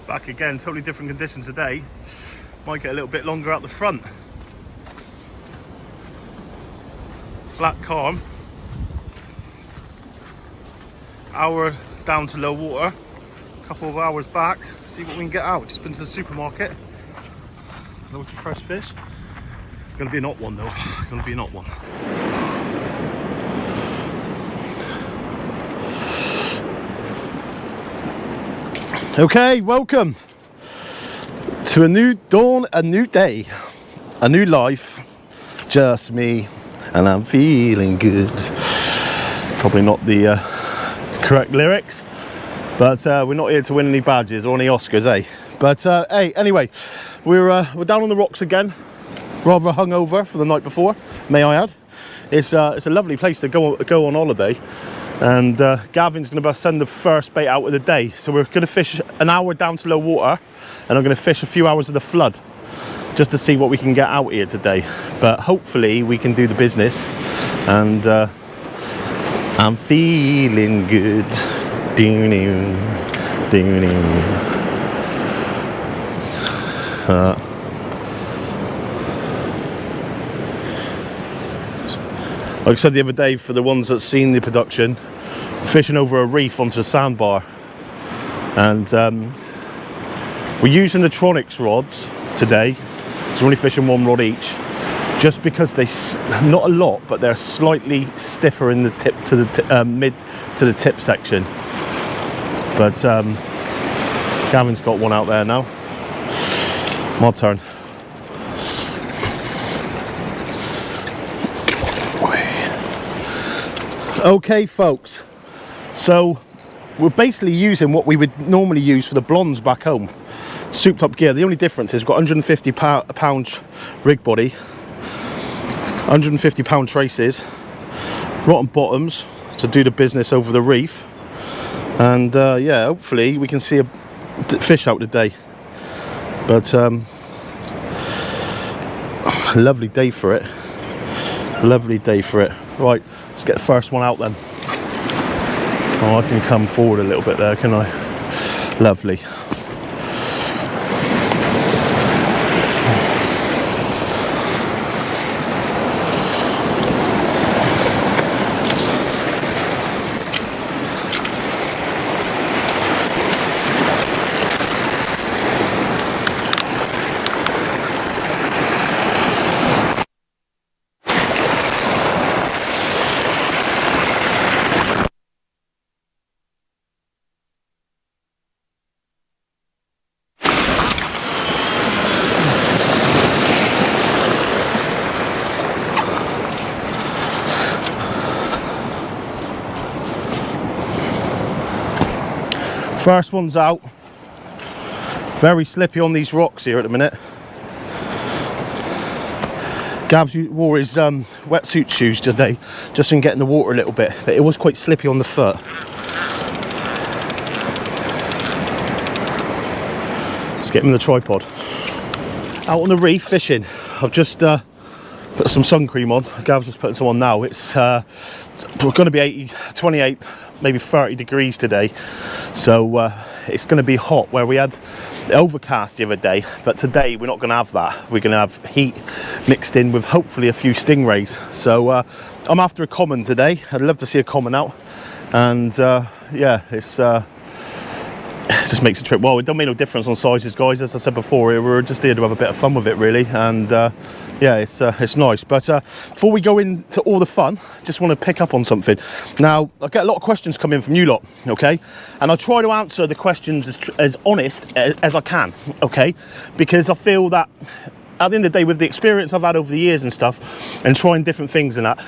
Back again, totally different conditions today. Might get a little bit longer out the front. Black calm. Hour down to low water. Couple of hours back. See what we can get out. Just been to the supermarket. Look for fresh fish. Gonna be an hot one though. Gonna be an hot one. Okay, welcome to a new dawn, a new day, a new life. Just me, and I'm feeling good. Probably not the correct lyrics, but we're not here to win any badges or any Oscars, eh? But hey, anyway, we're down on the rocks again. Rather hungover for the night before, may I add. It's a lovely place to go on holiday. And Gavin's going to send the first bait out of the day. So we're going to fish an hour down to low water, and I'm going to fish a few hours of the flood just to see what we can get out here today. But hopefully we can do the business, and I'm feeling good. Like I said the other day, for the ones that's seen the production, fishing over a reef onto a sandbar, and we're using the Tronics rods today. So we're only fishing one rod each, just because they, not a lot, but they're slightly stiffer in the tip to the mid to the tip section. But Gavin's got one out there now. My turn. Okay folks, so we're basically using what we would normally use for the blondes back home. Souped up gear. The only difference is we've got 150 pound rig body, 150 pound traces, rotten bottoms to do the business over the reef, and yeah, hopefully we can see a fish out today. But lovely day for it. Lovely day for it. Right, let's get the first one out then. Oh, I can come forward a little bit there, can I? Lovely. First one's out. Very slippy on these rocks here at the minute. Gav's wore his wetsuit shoes today, just in getting the water a little bit, but it was quite slippy on the foot. Let's get him in the tripod. Out on the reef fishing. I've just put some sun cream on. Gav's just putting some on now. It's going to be 28, maybe 30 degrees today, so it's going to be hot. Where we had overcast the other day, but today we're not going to have that. We're going to have heat mixed in with hopefully a few stingrays. So I'm after a common today. I'd love to see a common out, and yeah, it's it just makes a trip. Well, it don't make no difference on sizes, guys. As I said before, we're just here to have a bit of fun with it, really, and yeah, it's nice. But before we go into all the fun, just want to pick up on something. Now, I get a lot of questions come in from you lot, okay, and I try to answer the questions as honest as I can, okay, because I feel that at the end of the day, with the experience I've had over the years and stuff, and trying different things and that,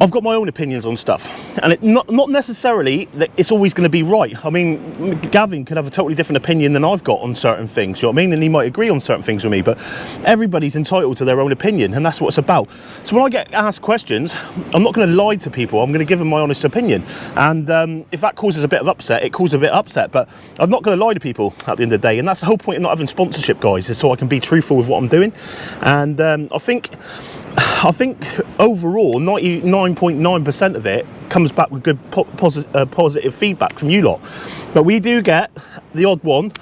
I've got my own opinions on stuff, and not necessarily that it's always going to be right. I mean, Gavin could have a totally different opinion than I've got on certain things, you know what I mean? And he might agree on certain things with me, but everybody's entitled to their own opinion, and that's what it's about. So when I get asked questions, I'm not going to lie to people. I'm going to give them my honest opinion, and if that causes a bit of upset, it causes a bit of upset, but I'm not going to lie to people at the end of the day, and that's the whole point of not having sponsorship, guys, is so I can be truthful with what I'm doing. And I think overall 99.9% of it comes back with good positive feedback from you lot, but we do get the odd one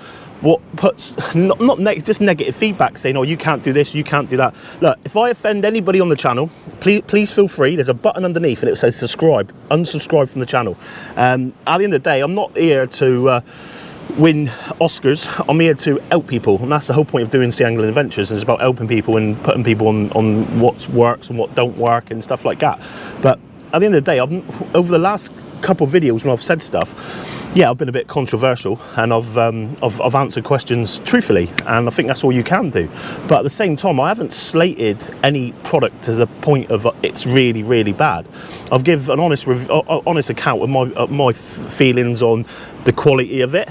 what puts just negative feedback saying, oh, you can't do this, you can't do that. Look, if I offend anybody on the channel, please feel free. There's a button underneath and it says subscribe, unsubscribe from the channel. At the end of the day, I'm not here to win Oscars. I'm here to help people, and that's the whole point of doing Sea Angling Adventures. It's about helping people and putting people on what works and what don't work and stuff like that. But at the end of the day, over the last couple of videos when I've said stuff, yeah, I've been a bit controversial, and I've answered questions truthfully, and I think that's all you can do. But at the same time, I haven't slated any product to the point of it's really, really bad. I've given an honest account of my feelings on the quality of it,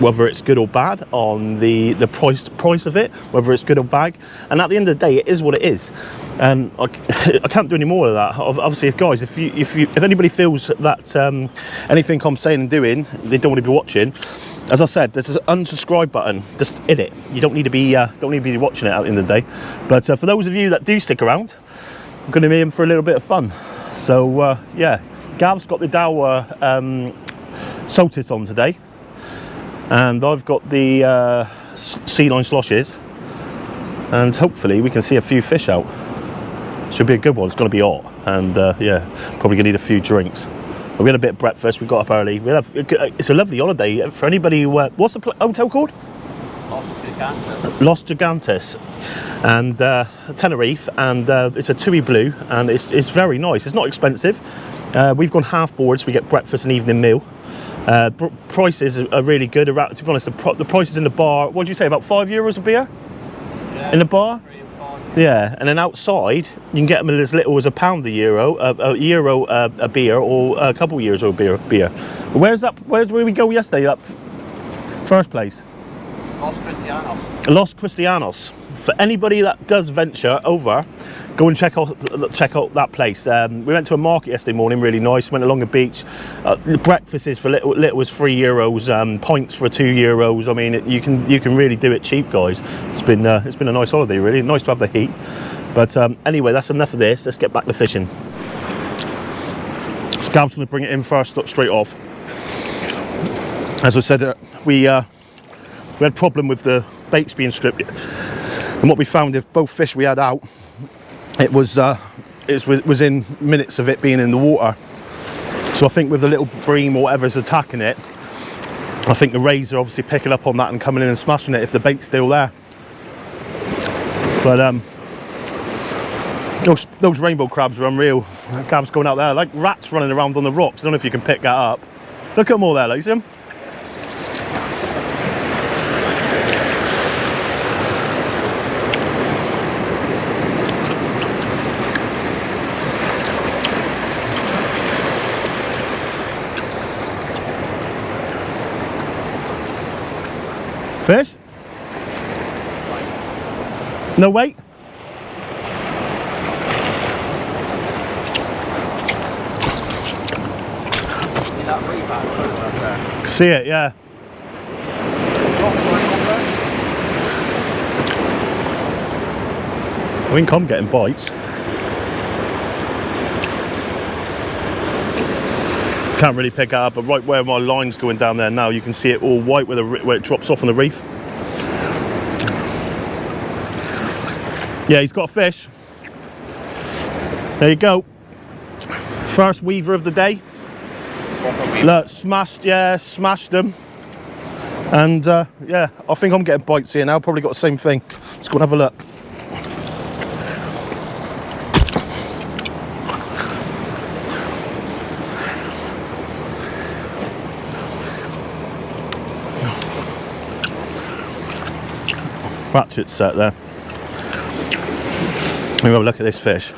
whether it's good or bad, on the price of it, whether it's good or bad. And at the end of the day, it is what it is, and I can't do any more of that. Obviously, guys, if anybody feels that anything I'm saying and doing they don't want to be watching, as I said, there's an unsubscribe button. Just hit it. You don't need to be watching it at the end of the day. But for those of you that do stick around, I'm going to be in for a little bit of fun. So yeah, Gav's got the Dower Saltis on today, and I've got the C9 sloshes, and hopefully we can see a few fish out. Should be a good one. It's going to be hot, and yeah, probably going to need a few drinks. We had a bit of breakfast, we got up early. It's a lovely holiday for anybody who, what's the hotel called? Los Gigantes, and Tenerife, and it's a TUI blue, and it's very nice. It's not expensive. We've gone half board, so we get breakfast and evening meal. Prices are really good. To be honest, the prices in the bar, what do you say, about €5 a beer? Yeah, in the bar? 3 and 5. Yeah, and then outside you can get them as little as £1 a beer, or a couple of euros a beer. Where's where we go yesterday? That first place? Los Cristianos. For anybody that does venture over, go and check out that place. We went to a market yesterday morning, really nice. Went along the beach. The breakfast is for little as €3. Pints for €2. I mean, you can really do it cheap, guys. It's been a nice holiday, really nice to have the heat. But anyway, that's enough of this. Let's get back to fishing. Gav's going to bring it in first, straight off. As I said, we had a problem with the baits being stripped, and what we found, if both fish we had out, it was within minutes of it being in the water. So I think with the little bream or whatever's attacking it, I think the rays are obviously picking up on that and coming in and smashing it if the bait's still there. But those rainbow crabs are unreal. Gav's going out there like rats running around on the rocks. I don't know if you can pick that up. Look at them all there, like, see them? Fish? No weight? See it, yeah. I think I'm getting bites. Can't really pick it up, but right where my line's going down there now, you can see it all white where it drops off on the reef. Yeah, he's got a fish. There you go. First weaver of the day. Look, smashed them. And yeah, I think I'm getting bites here now. Probably got the same thing. Let's go and have a look. Ratchet set there. Let me have a look at this fish.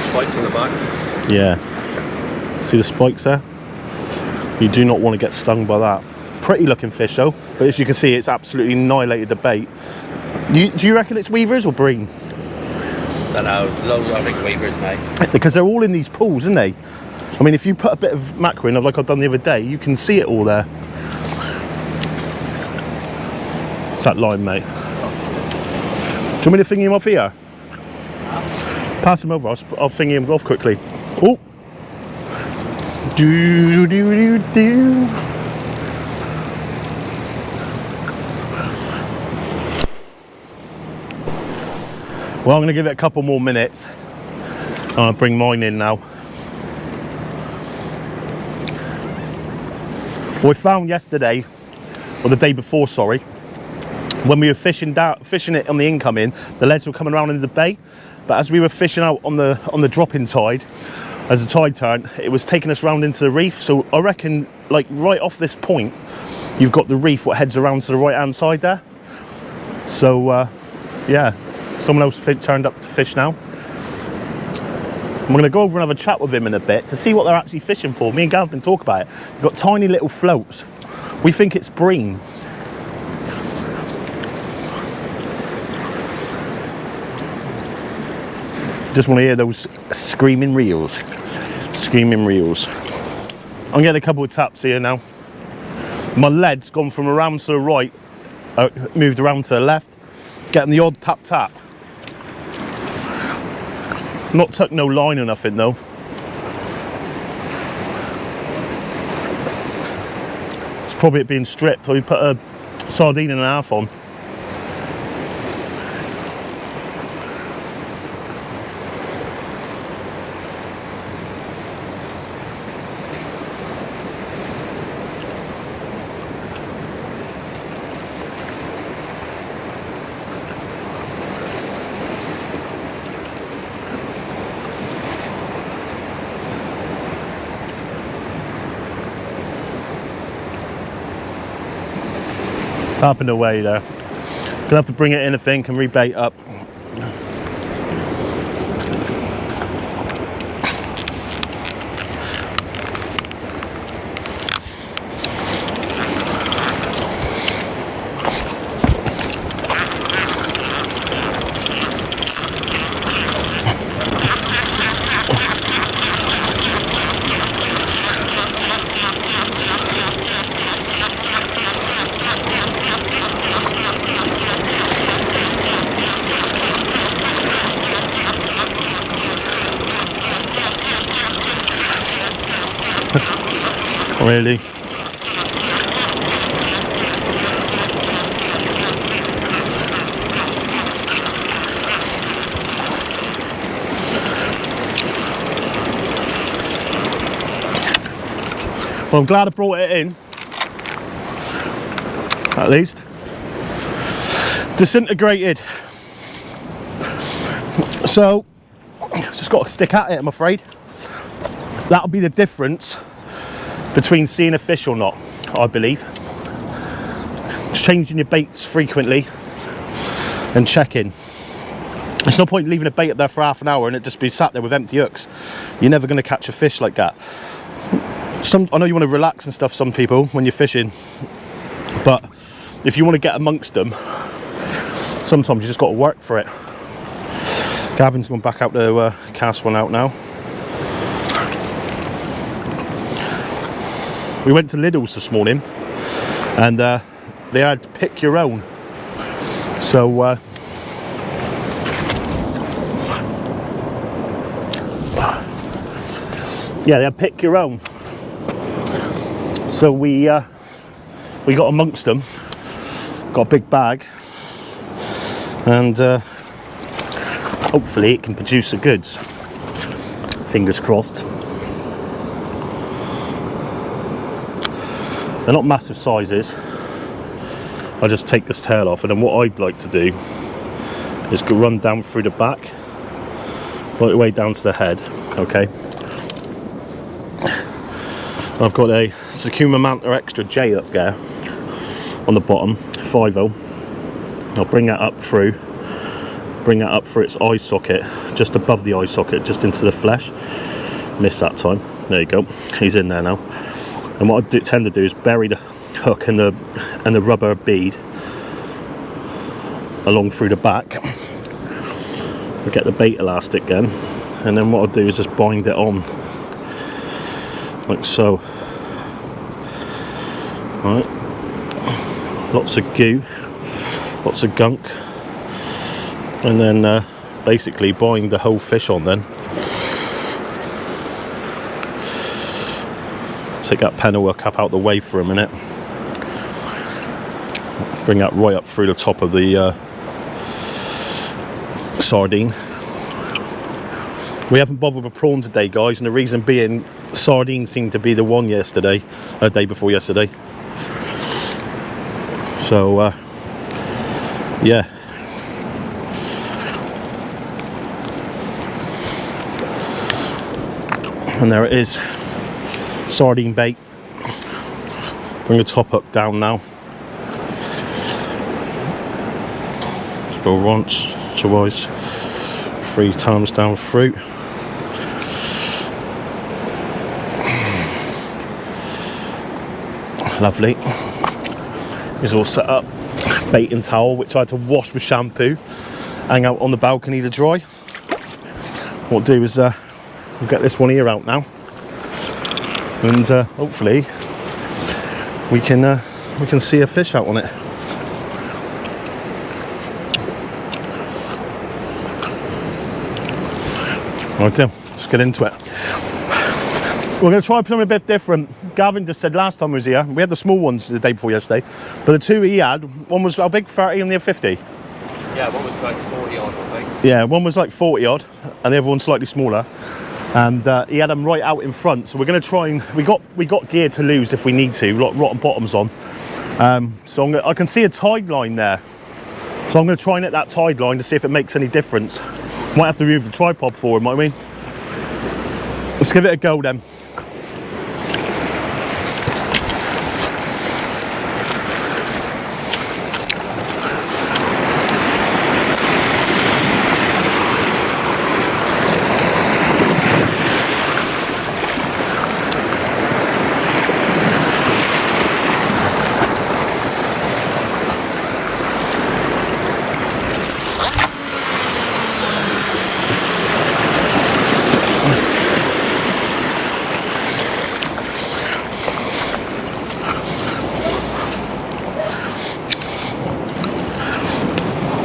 Spikes on the back. Yeah. See the spikes there? You do not want to get stung by that. Pretty looking fish though, but as you can see, it's absolutely annihilated the bait. Do you reckon it's weavers or bream? I don't know, loads of big weavers, mate. Because they're all in these pools, aren't they? I mean, if you put a bit of mackerel in, like I've done the other day, you can see it all there. It's that line, mate. Do you want me to finger him off here? Pass him over, I'll finger him off quickly. Oh! Well, I'm going to give it a couple more minutes. I'll bring mine in now. We found yesterday, or the day before, sorry, when we were fishing it on the incoming, the leads were coming around into the bay, but as we were fishing out on the drop-in tide, as the tide turned, it was taking us round into the reef. So I reckon, like, right off this point, you've got the reef what heads around to the right-hand side there. So yeah, someone else turned up to fish now. I'm going to go over and have a chat with him in a bit to see what they're actually fishing for. Me and Gav have been talking about it. They've got tiny little floats. We think it's bream. Just want to hear those screaming reels. Screaming reels. I'm getting a couple of taps here now. My lead's gone from around to the right, moved around to the left. Getting the odd tap tap. Not tucked no line or nothing though. It's probably it being stripped, or you put a sardine and a half on. Tapping away there. Gonna have to bring it in, I think, and rebait up. Really? Well, I'm glad I brought it in, at least. Disintegrated. So, just got to stick at it, I'm afraid. That'll be the difference between seeing a fish or not, I believe. Just changing your baits frequently and checking. There's no point leaving a bait up there for half an hour and it just be sat there with empty hooks. You're never going to catch a fish like that. I know you want to relax and stuff, some people, when you're fishing, but if you want to get amongst them, sometimes you just got to work for it. Gavin's gone back out to cast one out now. We went to Lidl's this morning and they had pick your own. So yeah, they had pick your own. So we got amongst them, got a big bag, and hopefully it can produce the goods. Fingers crossed. They're not massive sizes. I'll just take this tail off, and then what I'd like to do is go run down through the back, right the way down to the head, okay? So I've got a Sakuma Manta Extra J up there on the bottom, 5/0. I'll bring that up through its eye socket, just above the eye socket, just into the flesh. Missed that time. There you go. He's in there now. And what I tend to do is bury the hook and the rubber bead along through the back. I'll get the bait elastic then, and then what I'll do is just bind it on like so. Right, lots of goo, lots of gunk, and then basically bind the whole fish on then. Take that pennywell cap out the way for a minute. Bring that right up through the top of the sardine. We haven't bothered with prawn today, guys, and the reason being sardines seemed to be the one yesterday, day before yesterday. So yeah. And there it is, sardine bait. Bring the top up down now. Let's go once, twice, 3 times down through. Lovely. It's all set up. Baiting towel, which I had to wash with shampoo, hang out on the balcony to dry. What we'll do is we'll get this one here out now, and hopefully we can see a fish out on it. Right then, let's get into it. We're going to try something a bit different. Gavin just said last time he was here, we had the small ones the day before yesterday, but the two he had, one was how big, 30 and the other 50? Yeah, one was like 40 odd, I think. Yeah, one was like 40 odd, and the other one's slightly smaller. And he had them right out in front, so we're going to try and we got gear to lose if we need to, like rotten bottoms on. So I can see a tide line there, so I'm going to try and hit that tide line to see if it makes any difference. Might have to move the tripod forward, might we? Let's give it a go then.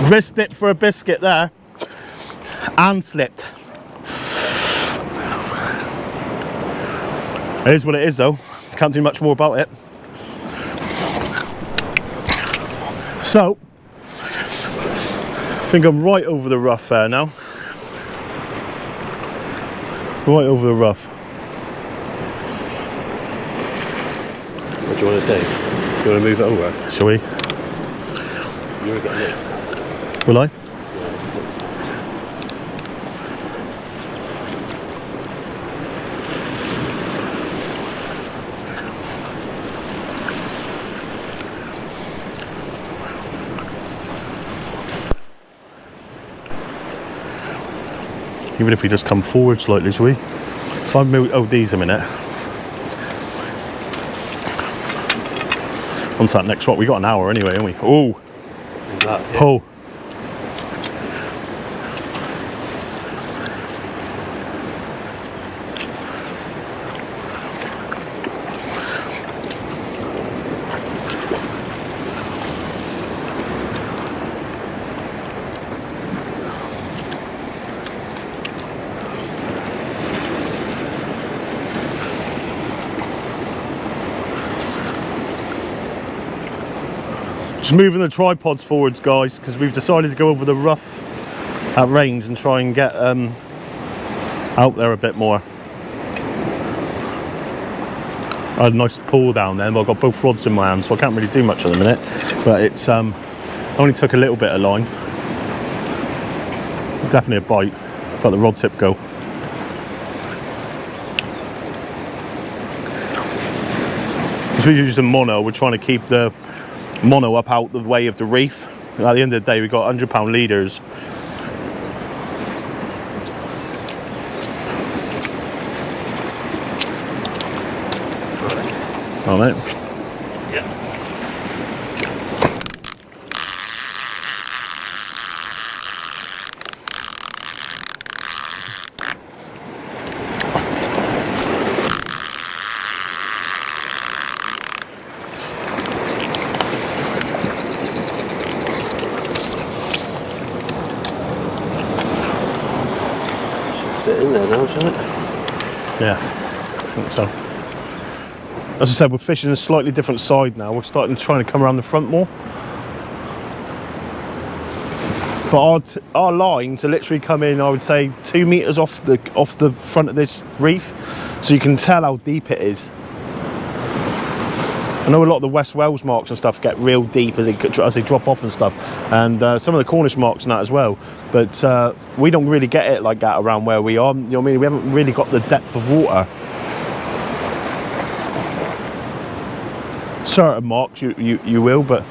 Risked it for a biscuit there and slipped. It is what it is though, can't do much more about it. So I think I'm right over the rough there now. Right over the rough. What do you want to do? Do you want to move it over? Shall we? You're getting it. Will I? Even if we just come forward slightly, shall we? If I move, oh, these a minute. Onto that next one. We got an hour anyway, haven't we? Oh, pull. Just moving the tripods forwards, guys, because we've decided to go over the rough at range and try and get out there a bit more. I had a nice pull down there, but I've got both rods in my hand, so I can't really do much at the minute. But it's only took a little bit of line. Definitely a bite. Let the rod tip go. As we're using mono, we're trying to keep the mono up out the way of the reef. At the end of the day, we've got 100-pound leaders. All right. Yeah. Sit in there now, shouldn't it? Yeah, I think so. As I said, we're fishing a slightly different side now. We're trying to come around the front more. But our lines are literally coming, I would say, 2 meters off the front of this reef, so you can tell how deep it is. I know a lot of the West Wales marks and stuff get real deep as they drop off and stuff, and some of the Cornish marks and that as well. But we don't really get it like that around where we are. You know what I mean? We haven't really got the depth of water. Certain marks you will, but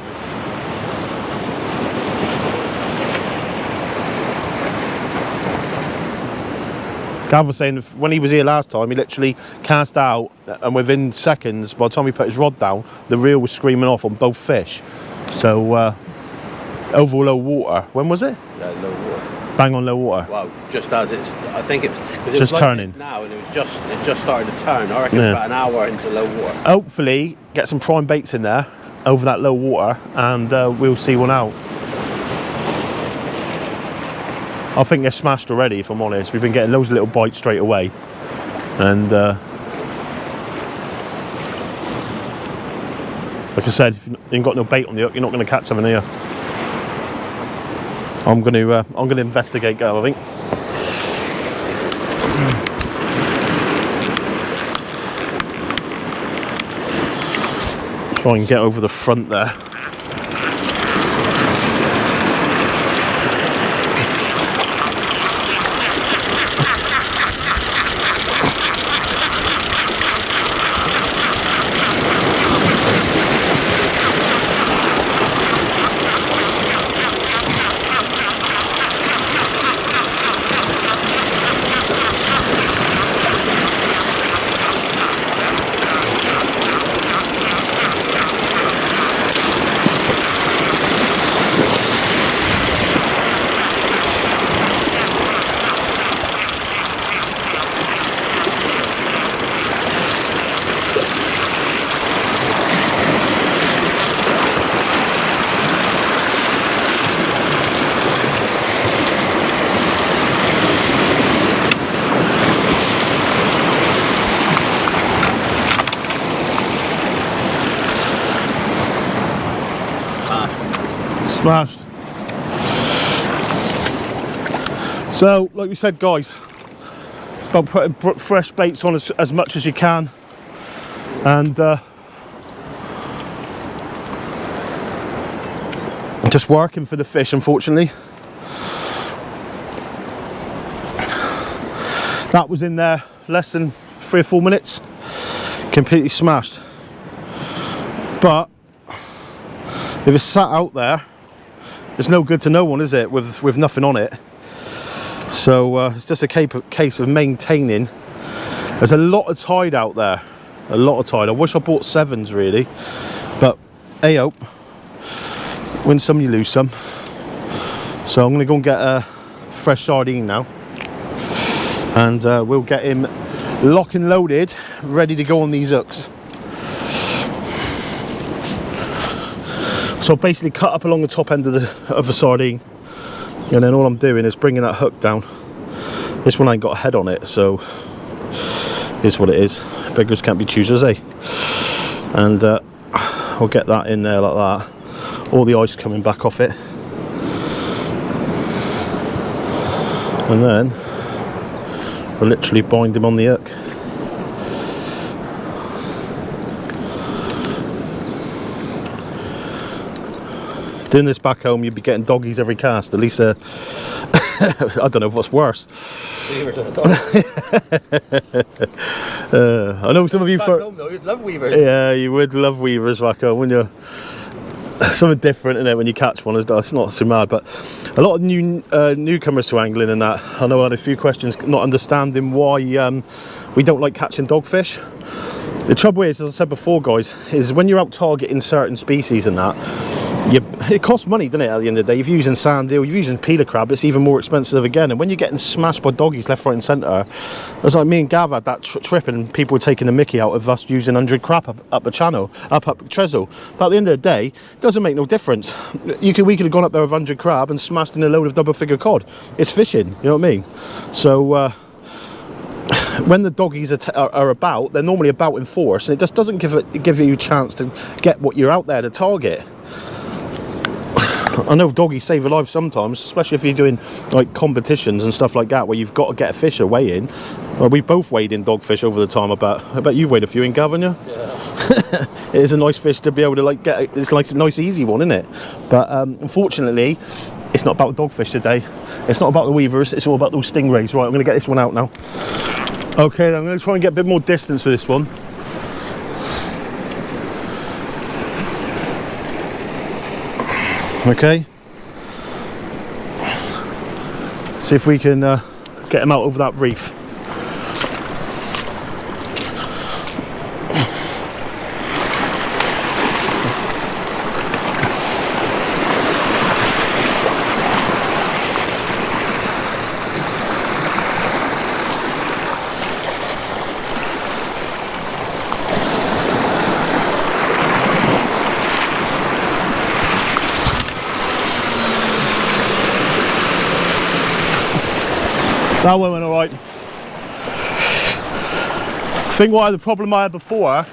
Gav was saying when he was here last time, he literally cast out, and within seconds, by the time he put his rod down, the reel was screaming off on both fish. So over low water. When was it? Yeah, low water. Bang on low water. Well, just as it's, I think it was, because it Just was like turning. this now, and it just started to turn. I reckon about an hour into low water. Hopefully get some prime baits in there over that low water, and we'll see one out. I think they're smashed already, if I'm honest. We've been getting loads of little bites straight away, and like I said, if you ain't got no bait on the hook, you're not going to catch something here. I'm going to investigate, Gav, I think. Try and get over the front there. Smashed. So, like we said, guys, about putting fresh baits on as much as you can, and just working for the fish, unfortunately. That was in there less than 3 or 4 minutes, completely smashed. But if it's sat out there, it's no good to no one, is it, with nothing on it? So it's just a case of maintaining. There's a lot of tide out there, a lot of tide. I wish I bought 7s really, but hey-oh, win some you lose some. So I'm going to go and get a fresh sardine now, and we'll get him lock and loaded, ready to go on these hooks. So I basically cut up along the top end of the sardine, and then all I'm doing is bringing that hook down. This one ain't got a head on it, so it's what it is. Beggars can't be choosers, eh? And I'll get that in there like that. All the ice coming back off it, and then we'll literally bind him on the hook. Doing this back home, you'd be getting doggies every cast. At least, I don't know what's worse. Weavers at I know some of you. Back home, though, you'd love weavers. Yeah, you would love weavers back home, wouldn't you? Something different in it when you catch one. It's not so mad, but a lot of newcomers to angling and that. I know I had a few questions not understanding why we don't like catching dogfish. The trouble is, as I said before, guys, is when you're out targeting certain species and that, it costs money, doesn't it, at the end of the day? If you're using sand eel, you're using peeler crab, it's even more expensive again. And when you're getting smashed by doggies left, right and centre, it's like me and Gav had that trip, and people were taking the mickey out of us using 100 crap up the channel, up Trestle. But at the end of the day, it doesn't make no difference. We could have gone up there with 100 crab and smashed in a load of double figure cod. It's fishing, you know what I mean? So when the doggies are about, they're normally about in force, and it just doesn't give you a chance to get what you're out there to target. I know doggies save a life sometimes, especially if you're doing like competitions and stuff like that where you've got to get a fish to weigh in. Well, we've both weighed in dogfish over the time. I bet you've weighed a few in, Gav, haven't you? Yeah. It is a nice fish to be able to like get. It's like a nice easy one, isn't it? But unfortunately, it's not about dogfish today. It's not about the weavers. It's all about those stingrays. Right, I'm going to get this one out now. Okay, I'm going to try and get a bit more distance with this one. Okay. See if we can get him out over that reef. That one went alright. I think the problem I had before,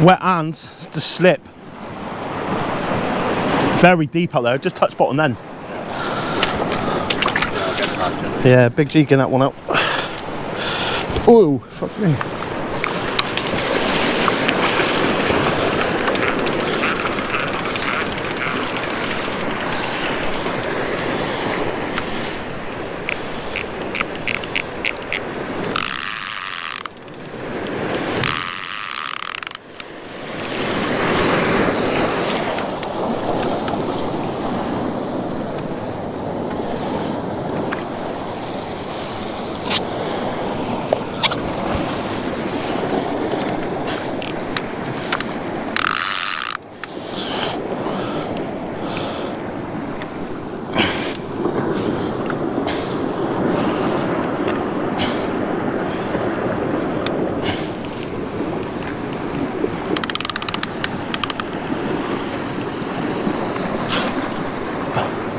wet hands to slip. Very deep out there, just touch bottom then. Yeah, big cheek in that one out. Oh, fuck me.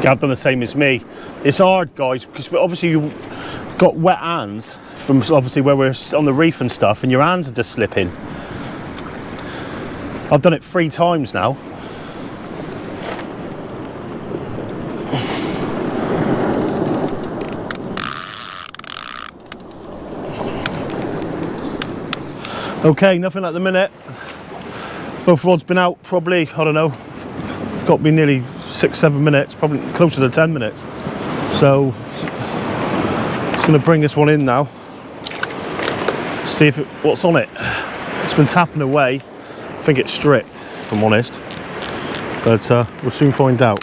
Gav done the same as me. It's hard, guys, because obviously you've got wet hands from obviously where we're on the reef and stuff, and your hands are just slipping. I've done it 3 times now. Okay, nothing at the minute. Both rods been out probably, I don't know, got to be nearly 6-7 minutes, probably closer to 10 minutes. So just going to bring this one in now, see if what's on it. It's been tapping away. I think it's stripped, if I'm honest, but we'll soon find out.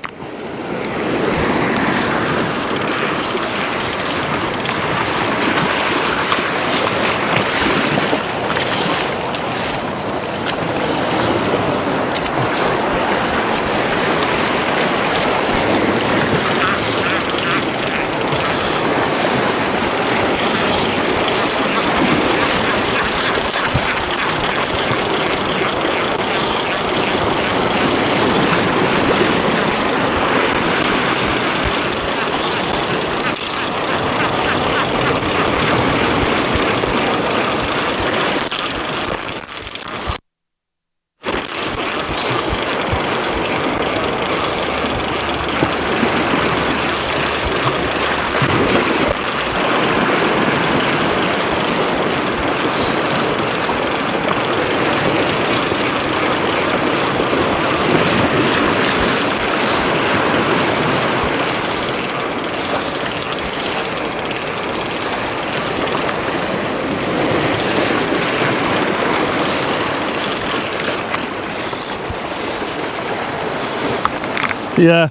Yeah.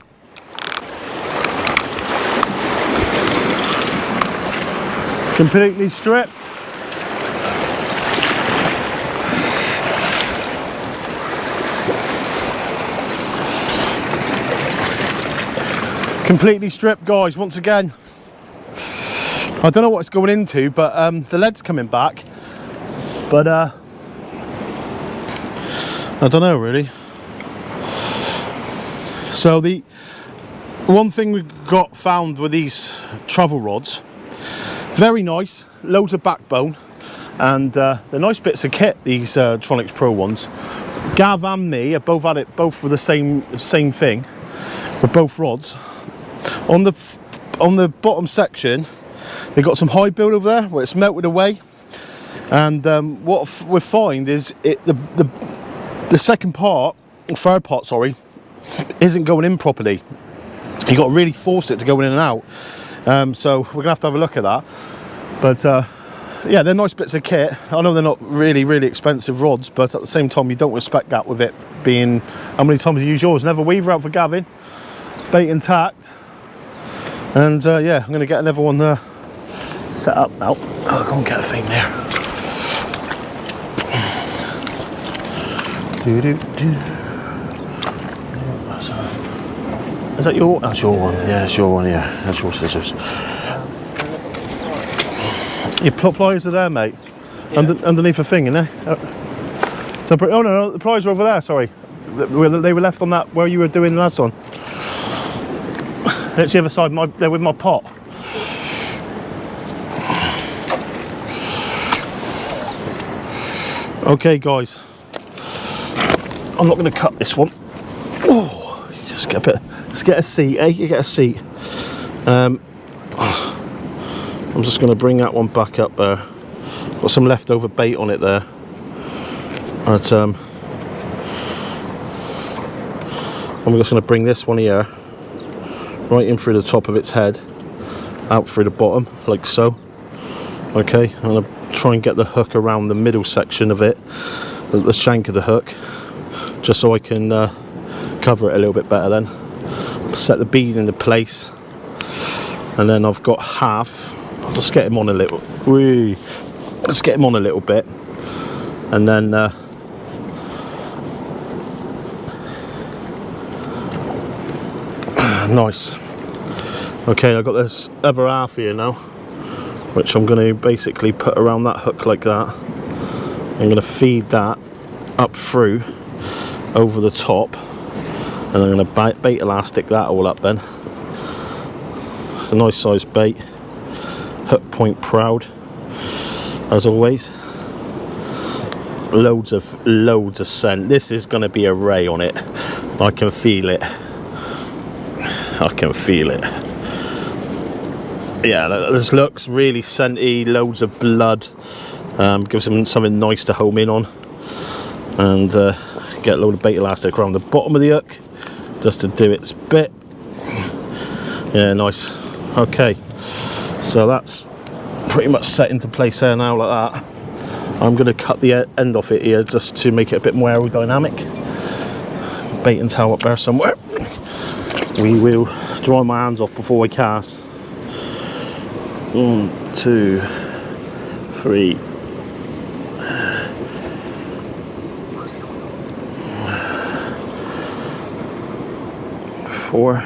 Completely stripped. Completely stripped, guys, once again. I don't know what it's going into, but the lead's coming back. But I don't know really. So the one thing we got found with these travel rods, very nice, loads of backbone, and they're nice bits of kit, these Tronics Pro ones. Gav and me have both had it, both with the same thing. with both rods. On the bottom section, they got some high build over there where it's melted away, and what we find is the second part, or third part, sorry, isn't going in properly. You got to really force it to go in and out. So we're gonna have to have a look at that. But yeah, they're nice bits of kit. I know they're not really expensive rods, but at the same time, you don't respect that with it being. How many times you use yours? Never weaver out for Gavin, bait intact, and yeah, I'm gonna get another one set up now. I'll go and get a thing there. Is that your? That's your one. Yeah, it's your one. Yeah, that's your scissors. Your pliers are there, mate. Yeah. Underneath the thing, innit? So, oh no, the pliers are over there. Sorry, they were left on that where you were doing the last one. It's the other side. They're with my pot. Okay, guys. I'm not going to cut this one. Oh, just get a bit. Just get a seat, eh? You get a seat. I'm just going to bring that one back up there. Got some leftover bait on it there. But I'm just going to bring this one here right in through the top of its head, out through the bottom, like so. Okay, I'm going to try and get the hook around the middle section of it, the shank of the hook, just so I can cover it a little bit better then. Set the bead into place, and then I've got half. I'll just get him on a little. Let's get him on a little bit, and then nice. Okay, I've got this other half here now, which I'm going to basically put around that hook like that. I'm going to feed that up through over the top, and I'm going to bait elastic that all up then. It's a nice size bait, hook point proud as always. Loads of scent. This is going to be a ray on it. I can feel it. I can feel it. Yeah, this looks really scenty, loads of blood. Gives them something nice to home in on, and get a load of bait elastic around the bottom of the hook just to do its bit. Yeah, nice. Okay, so that's pretty much set into place there now like that. I'm going to cut the end off it here just to make it a bit more aerodynamic. Bait and towel up there somewhere. We will dry my hands off before I cast. 1, 2, 3. 4.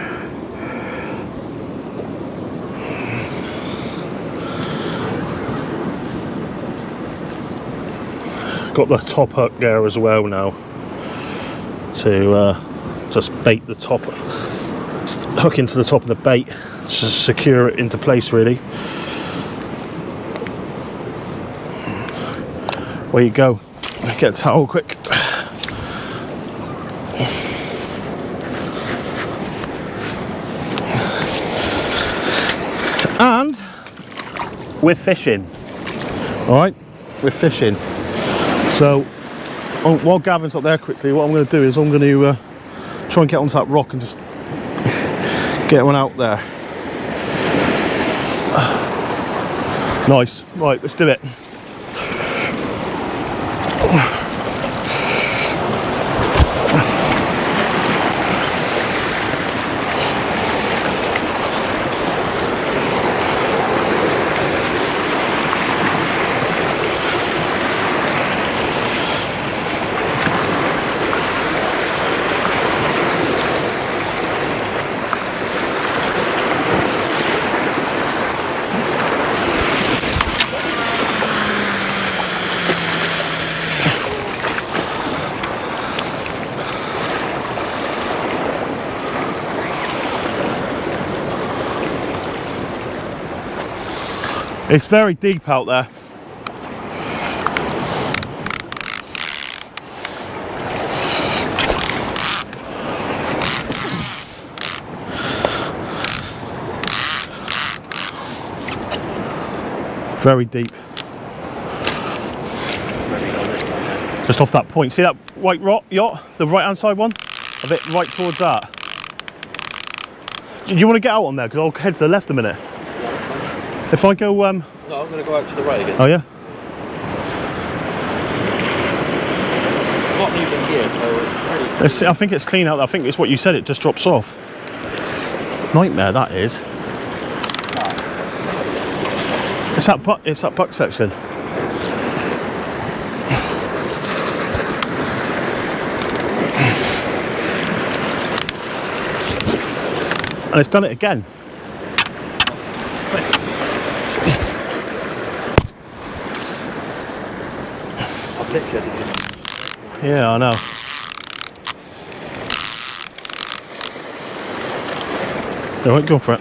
Got the top hook there as well now to just bait the top hook into the top of the bait, just secure it into place really. Where you go, get a towel quick. And we're fishing. All right, we're fishing. So while Gavin's up there quickly, what I'm going to do is I'm going to try and get onto that rock and just get one out there. Nice. Right, let's do it. It's very deep out there. Very deep. Just off that point. See that white yacht? The right hand side one? A bit right towards that. Do you want to get out on there? Because I'll head to the left a minute. If I go... No, I'm going to go out to the right again. Oh yeah? Not even here, so it's pretty... I think it's clean out. I think it's what you said, it just drops off. Nightmare that is. It's that buck section. And it's done it again. Yeah, I know. All right, go for it.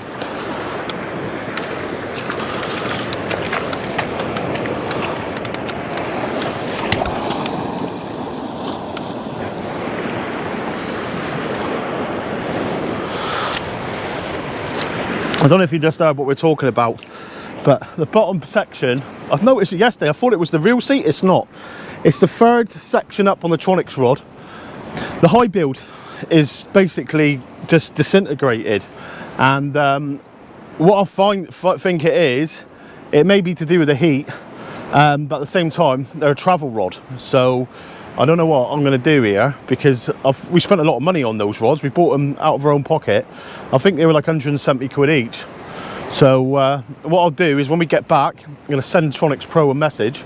I don't know if you just heard what we're talking about, but the bottom section, I've noticed it yesterday, I thought it was the real seat, it's not. It's the third section up on the Tronics rod. The high build is basically just disintegrated, and what I think it is, it may be to do with the heat, but at the same time, they're a travel rod, so I don't know what I'm going to do here, because we spent a lot of money on those rods. We bought them out of our own pocket. I think they were like 170 quid each. So what I'll do is when we get back, I'm going to send Tronics Pro a message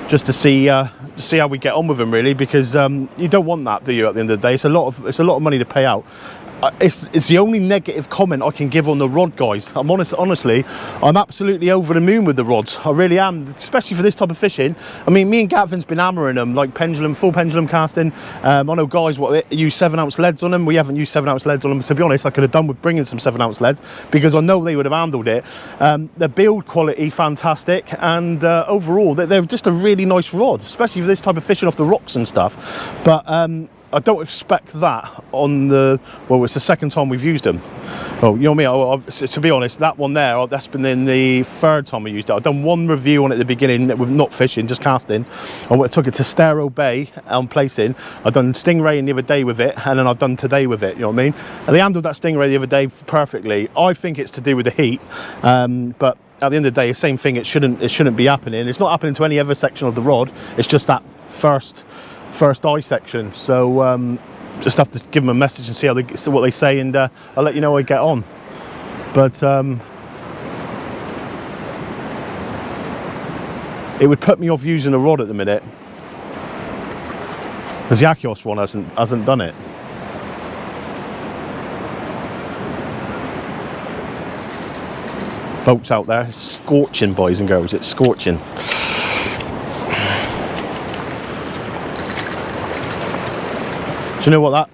just to see how we get on with them, really, because you don't want that, do you? At the end of the day, it's a lot of money to pay out. It's the only negative comment I can give on the rod, guys. Honestly, I'm absolutely over the moon with the rods. I really am, especially for this type of fishing. I mean, me and Gavin's been hammering them, like full pendulum casting. I know guys use 7-ounce leads on them. We haven't used 7-ounce leads on them. To be honest, I could have done with bringing some 7-ounce leads, because I know they would have handled it. The build quality, fantastic, and overall, they're just a really nice rod, especially for this type of fishing off the rocks and stuff. But I don't expect that on the, well, it's the second time we've used them. Oh, you know me, to be honest, that one there, that's been in the third time I used it. I've done one review on it at the beginning with not fishing, just casting. I took it to Stero Bay on placing. I've done Stingray the other day with it, and then I've done today with it, you know what I mean? And they handled that Stingray the other day perfectly. I think it's to do with the heat, but at the end of the day, the same thing, it shouldn't be happening. It's not happening to any other section of the rod, it's just that first eye section. So just have to give them a message and see what they say, and I'll let you know how I get on. But it would put me off using a rod at the minute, because the Akios one hasn't done it. Boats out there, it's scorching, boys and girls, it's scorching. Do you know what,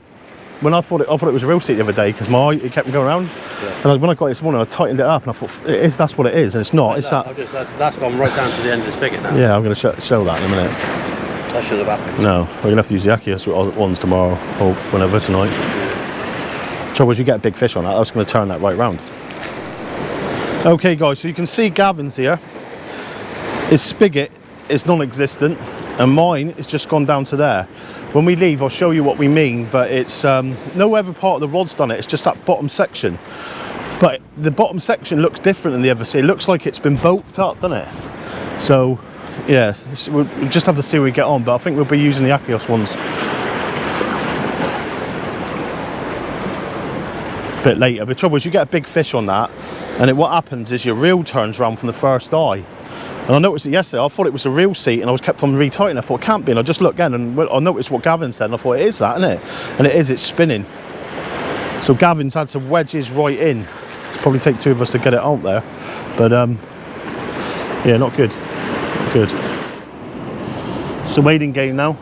when I thought it was a real seat the other day, because it kept me going around. Yeah. And when I got it this morning, I tightened it up, and I thought, that's what it is, and it's not. It's that's gone right down to the end of the spigot now. Yeah, I'm going to show that in a minute. That should have happened. No, we're going to have to use the Akios ones tomorrow, or whenever, tonight. Yeah. Trouble is, you get a big fish on that, I was going to turn that right round. Okay guys, so you can see Gavin's here. His spigot is non-existent, and mine is just gone down to there. When we leave, I'll show you what we mean, but it's no other part of the rod's done it, it's just that bottom section. But the bottom section looks different than the other side. It looks like it's been bolted up, doesn't it? So yeah, we'll just have to see how we get on, but I think we'll be using the Akios ones a bit later. But the trouble is, you get a big fish on that, and what happens is your reel turns around from the first eye. And I noticed it yesterday, I thought it was a real seat, and I was kept on retightening. I thought it can't be, and I just looked again, and I noticed what Gavin said, and I thought it is that, isn't it? And it is, it's spinning. So Gavin's had to wedge his right in. It's probably take two of us to get it out there. But yeah, not good. Not good. It's a wading game now.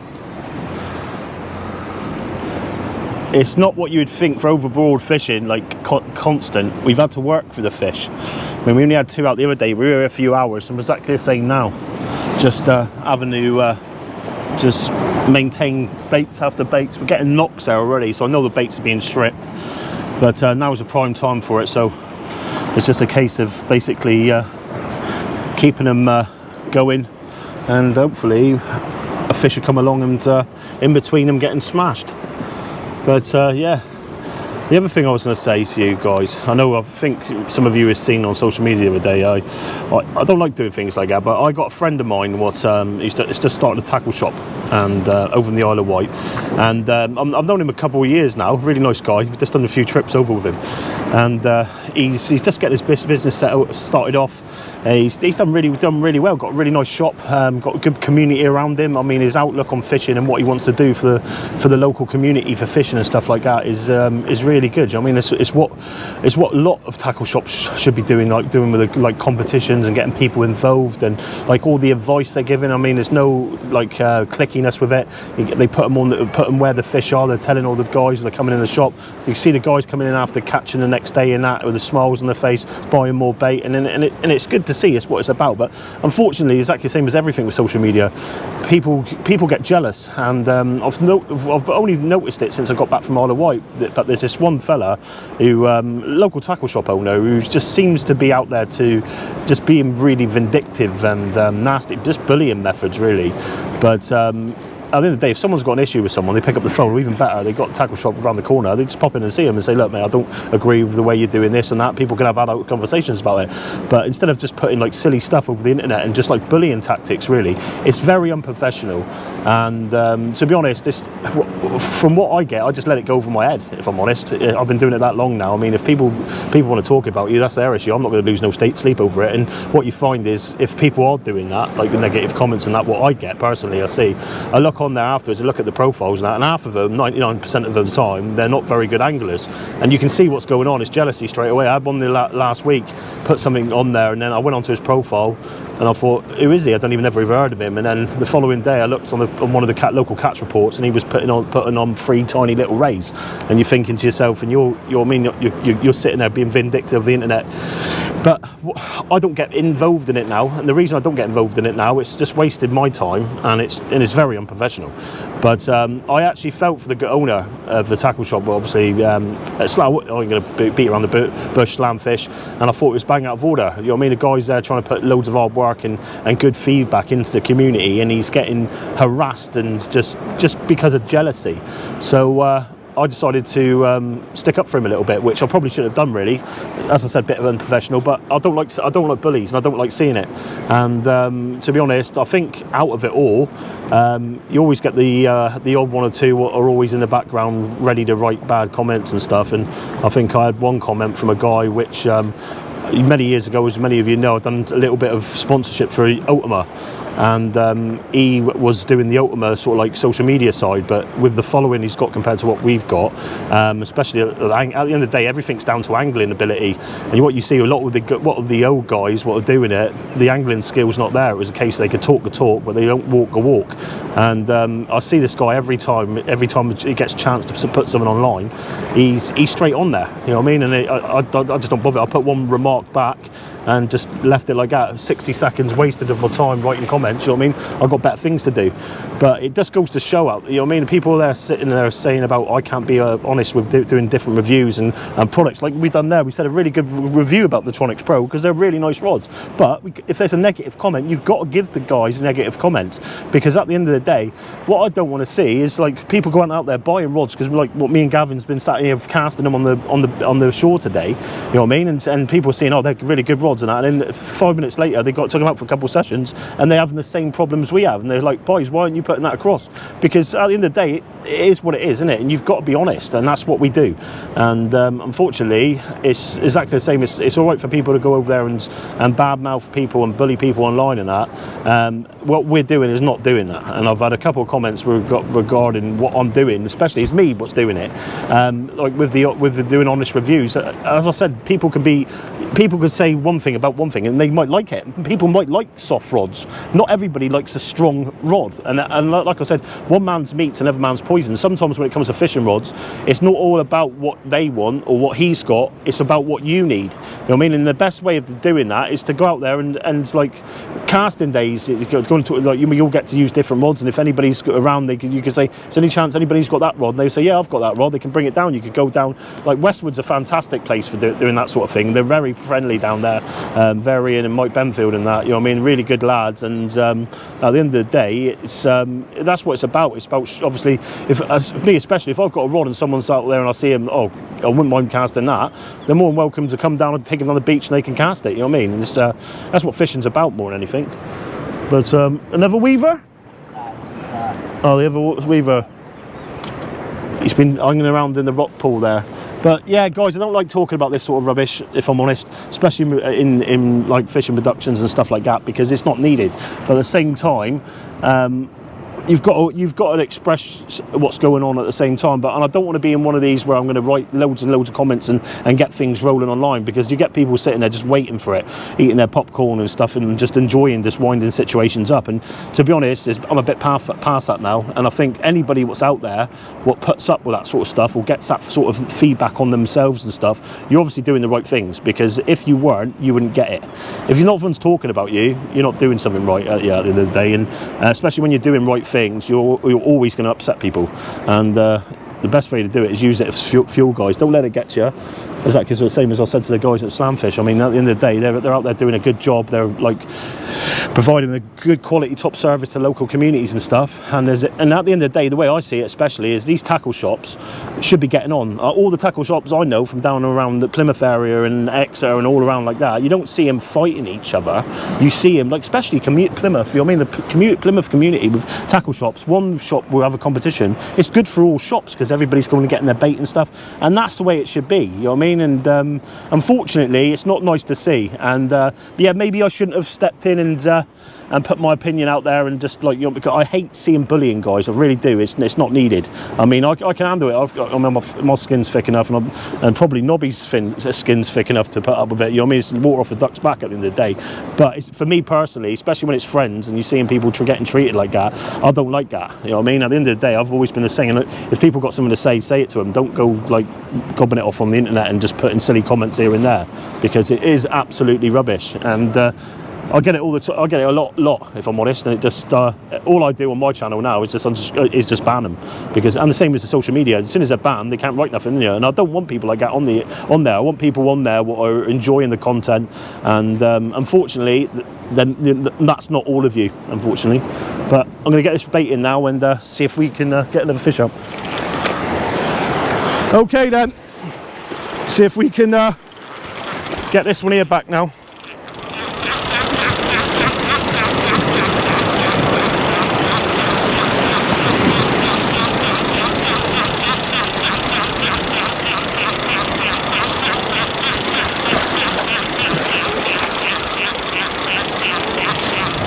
It's not what you would think for overboard fishing, like constant. We've had to work for the fish. I mean, we only had two out the other day. We were here a few hours, and we're exactly the same now. Just having to just maintain baits after baits. We're getting knocks there already, so I know the baits are being stripped. But now's the prime time for it, so it's just a case of basically keeping them going, and hopefully a fish will come along and in between them getting smashed. But yeah, the other thing I was going to say to you guys, I think some of you have seen on social media the other day, I don't like doing things like that, but I got a friend of mine he's just started a tackle shop and over in the Isle of Wight, and I've known him a couple of years now. Really nice guy. We've just done a few trips over with him, and he's just getting his business started off. He's done really well. Got a really nice shop. Got a good community around him. I mean, his outlook on fishing and what he wants to do for the local community for fishing and stuff like that is really good. I mean, it's what a lot of tackle shops should be doing, like with like competitions and getting people involved, and like all the advice they're giving. I mean, there's no like clickiness with it. They put them where the fish are. They're telling all the guys that are coming in the shop. You see the guys coming in after catching the next day in that with the smiles on their face, buying more bait, and it's good to see. It's what it's about. But unfortunately, exactly the same as everything with social media, people get jealous, and I've only noticed it since I got back from Isle of Wight that there's this one fella who local tackle shop owner who just seems to be out there to just being really vindictive and nasty, just bullying methods really. But at the end of the day, if someone's got an issue with someone, they pick up the phone, or even better, they've got a tackle shop around the corner, they just pop in and see them and say, look mate, I don't agree with the way you're doing this and that. People can have adult conversations about it, but instead of just putting like silly stuff over the internet and just like bullying tactics, really, it's very unprofessional. And to be honest, from what I get, I just let it go over my head, if I'm honest. I've been doing it that long now. I mean, if people want to talk about you, that's their issue. I'm not going to lose no sleep over it. And what you find is, if people are doing that, like the negative comments and that, what I get personally, I look on there afterwards and look at the profiles and half of them, 99% of the time, they're not very good anglers, and you can see what's going on. It's jealousy straight away. I had one last week put something on there, and then I went onto his profile and I thought, who is he? I don't even ever heard of him. And then the following day I looked on one of the local catch reports, and he was putting on 3 tiny little rays, and you're thinking to yourself, and you're sitting there being vindictive of the internet. But I don't get involved in it now, and the reason I don't get involved in it now, it's just wasted my time, and it's very unprofessional. But I actually felt for the owner of the tackle shop. Obviously, I'm going to beat around the bush, slam fish, and I thought it was bang out of order. You know what I mean? The guy's there trying to put loads of hard work and good feedback into the community, and he's getting harassed and just because of jealousy. So I decided to stick up for him a little bit, which I probably should have done really. As I said, a bit of unprofessional, but I don't like bullies, and I don't like seeing it. And to be honest, I think out of it all, you always get the odd one or two what are always in the background ready to write bad comments and stuff. And I think I had one comment from a guy which many years ago, as many of you know, I've done a little bit of sponsorship for Ultima, and he was doing the Ultima sort of like social media side, but with the following he's got compared to what we've got, especially at the end of the day, everything's down to angling ability. And what you see a lot with the old guys, what are doing it, the angling skill's not there. It was a case they could talk the talk, but they don't walk the walk. And I see this guy every time he gets a chance to put something online, he's straight on there. You know what I mean? And I just don't bother. I put one remark back and just left it like that. 60 seconds wasted of my time writing comments, you know what I mean? I've got better things to do. But it just goes to show out, you know what I mean? People there sitting there saying about I can't be honest with doing different reviews and products like we've done there. We said a really good review about the Tronics Pro because they're really nice rods. But if there's a negative comment, you've got to give the guys negative comments, because at the end of the day, what I don't want to see is like people going out there buying rods, because like what me and Gavin's been sat here casting them on the shore today, you know what I mean? And people seeing, oh, they're really good rods and that, and then 5 minutes later they took them out for a couple of sessions and they're having the same problems we have, and they're like, boys, why aren't you putting that across? Because at the end of the day, it is what it is, isn't it? And you've got to be honest, and that's what we do. And unfortunately, it's exactly the same. It's all right for people to go over there and badmouth people and bully people online and that. What we're doing is not doing that. And I've had a couple of comments regarding what I'm doing, especially it's me what's doing it. Like with the doing honest reviews. As I said, people could say one thing about one thing and they might like it. People might like soft rods. Not everybody likes a strong rod. And like I said, one man's meat's another man's poison. Sometimes when it comes to fishing rods, it's not all about what they want or what he's got. It's about what you need. You know what I mean? And the best way of doing that is to go out there and like casting days, going to like you'll get to use different rods. And if anybody's around, you can say, is there any chance anybody's got that rod? And they say, yeah, I've got that rod. They can bring it down. You could go down. Like Westwood's a fantastic place for doing that sort of thing. They're very friendly down there. Varian and Mike Benfield and that, you know what I mean, really good lads. And at the end of the day, it's that's what it's about. It's about, obviously, if me especially, if I've got a rod and someone's out there and I see him, oh, I wouldn't mind casting that, they're more than welcome to come down and take him on the beach and they can cast it, you know what I mean. And it's, that's what fishing's about more than anything. But another weaver? Oh, the other weaver. He's been hanging around in the rock pool there. But yeah, guys, I don't like talking about this sort of rubbish, if I'm honest, especially in like fishing productions and stuff like that, because it's not needed. But at the same time, you've got to express what's going on at the same time. And I don't want to be in one of these where I'm going to write loads and loads of comments and get things rolling online, because you get people sitting there just waiting for it, eating their popcorn and stuff and just enjoying just winding situations up. And to be honest, I'm a bit past that now, and I think anybody what's out there what puts up with that sort of stuff or gets that sort of feedback on themselves and stuff, you're obviously doing the right things, because if you weren't, you wouldn't get it. If you're not everyone's talking about you, you're not doing something right at the end of the day. And especially when you're doing right things, you're always going to upset people, and the best way to do it is use it as fuel, guys. Don't let it get to you. Exactly the same as I said to the guys at Slamfish. I mean, at the end of the day, they're out there doing a good job. They're like providing a good quality top service to local communities and stuff. And at the end of the day, the way I see it especially is these tackle shops should be getting on. All the tackle shops I know from down around the Plymouth area and Exeter and all around like that, you don't see them fighting each other. You see them, like, especially Plymouth, you know what I mean, the Plymouth community with tackle shops. One shop will have a competition. It's good for all shops because everybody's going to get in their bait and stuff, and that's the way it should be, you know what I mean. And unfortunately, it's not nice to see. And yeah, maybe I shouldn't have stepped in and put my opinion out there and just, like, you know, because I hate seeing bullying, guys. I really do. It's not needed. I mean, I can handle it. I mean, my skin's thick enough, and probably Nobby's skin's thick enough to put up with it. You know what I mean? It's water off the duck's back at the end of the day. But for me personally, especially when it's friends and you're seeing people getting treated like that, I don't like that. You know what I mean? At the end of the day, I've always been the same. And if people got something to say it to them. Don't go like gobbing it off on the internet and just putting silly comments here and there, because it is absolutely rubbish. And I get it all the time. I get it a lot, if I'm honest. And it just all I do on my channel now is just ban them, because, and the same as the social media. As soon as they're banned, they can't write nothing, you know. And I don't want people like that on there. I want people on there what are enjoying the content. And unfortunately, then that's not all of you, unfortunately. But I'm going to get this bait in now and see if we can get another fish up. Okay then. See if we can get this one here back now.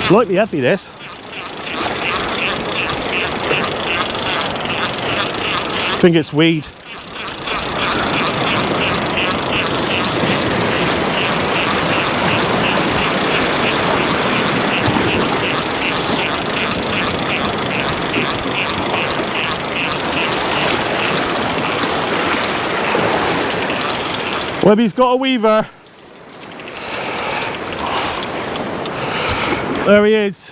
Slightly heavy, this. I think it's weed. Webby's got a weaver. There he is,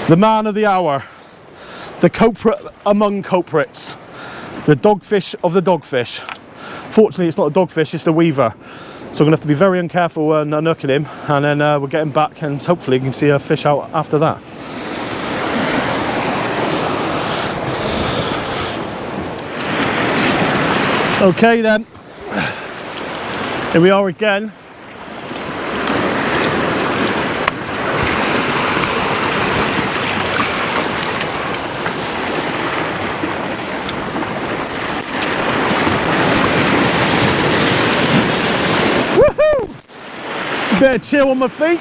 the man of the hour, the culprit among culprits, the dogfish of the dogfish. Fortunately, it's not a dogfish, it's the weaver. So I'm going to have to be very careful when nooking him, and then we'll get him back and hopefully you can see a fish out after that. Okay then, here we are again. Bit of chill on my feet.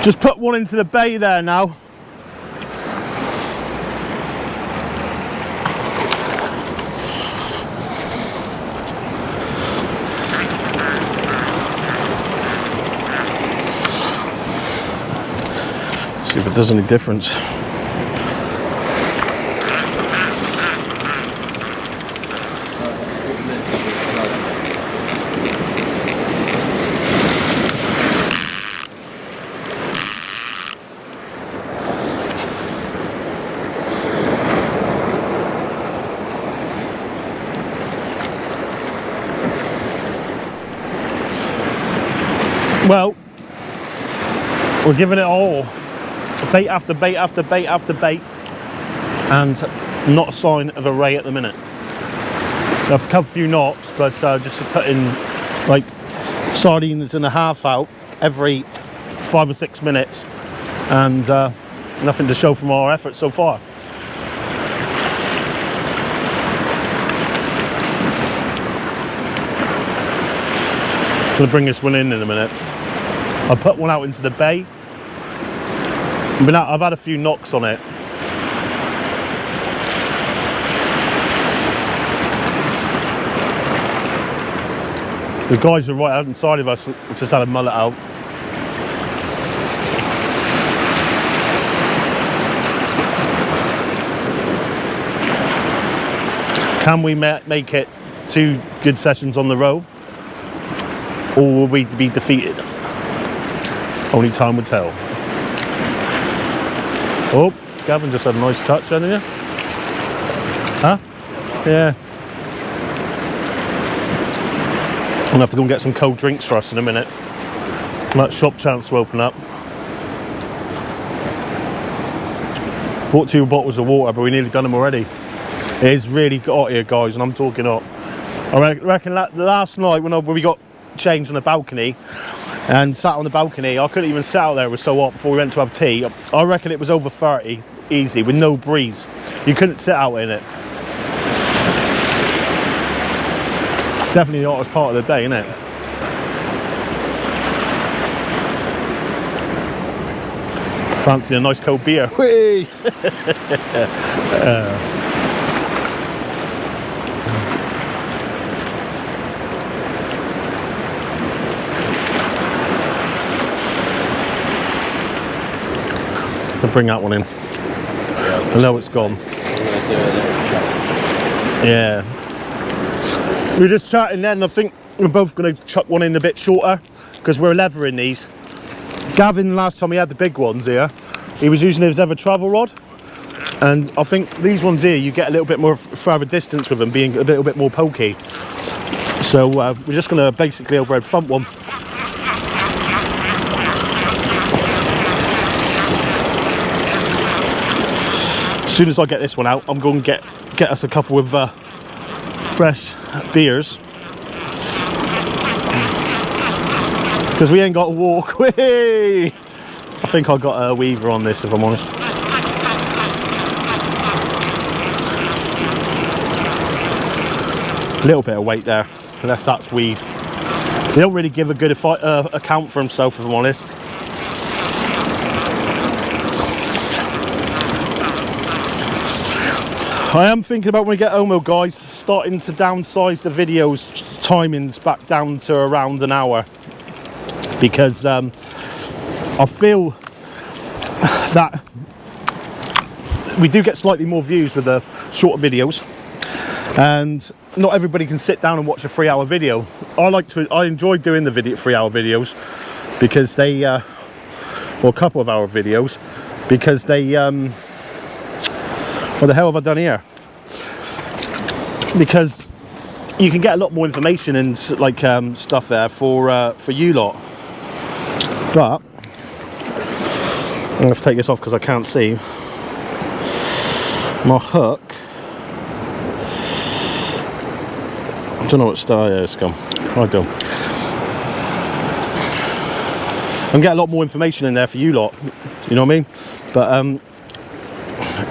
Just put one into the bay there now. See if it does any difference. Well, we're giving it all. Bait after bait after bait after bait, and not a sign of a ray at the minute. I've come a few knots, but just putting like sardines and a half out every 5 or 6 minutes, and nothing to show from our efforts so far. I'm gonna bring this one in a minute. I put one out into the bay. I've had a few knocks on it. The guys are right outside of us just had a mullet out. Can we make it 2 good sessions on the row? Or will we be defeated? Only time will tell. Oh, Gavin just had a nice touch, hadn't you? Huh? Yeah. I'm gonna have to go and get some cold drinks for us in a minute. That shop chance to open up. Bought 2 bottles of water, but we nearly done them already. It is really hot here, guys, and I'm talking hot. I reckon last night when we got changed on the balcony and sat on the balcony, I couldn't even sit out there, it was so hot before we went to have tea. I reckon it was over 30 easy with no breeze. You couldn't sit out in it. Definitely the hottest part of the day, isn't it? Fancy a nice cold beer. Whee! I'll bring that one in. I know it's gone. Yeah. We were just chatting then, I think we're both going to chuck one in a bit shorter because we're leathering these. Gavin, last time he had the big ones here, he was using his ever travel rod, and I think these ones here you get a little bit more further distance with them, being a little bit more pokey. So we're just going to basically overhead front one. As soon as I get this one out, I'm going to get us a couple of fresh beers, because we ain't got a walk. I think I got a weaver on this, if I'm honest. A little bit of weight there, unless that's weed. He don't really give a good account for himself, if I'm honest. I am thinking about when we get home though, guys, starting to downsize the videos timings back down to around an hour, because I feel that we do get slightly more views with the shorter videos, and not everybody can sit down and watch a 3-hour video. I enjoy doing the 3-hour videos because they or a couple of hour videos, because they what the hell have I done here? Because you can get a lot more information and like stuff there for you lot. But I'm gonna have to take this off because I can't see my hook. I don't know what style. Yeah, it's gone. I do. I can get a lot more information in there for you lot. You know what I mean? But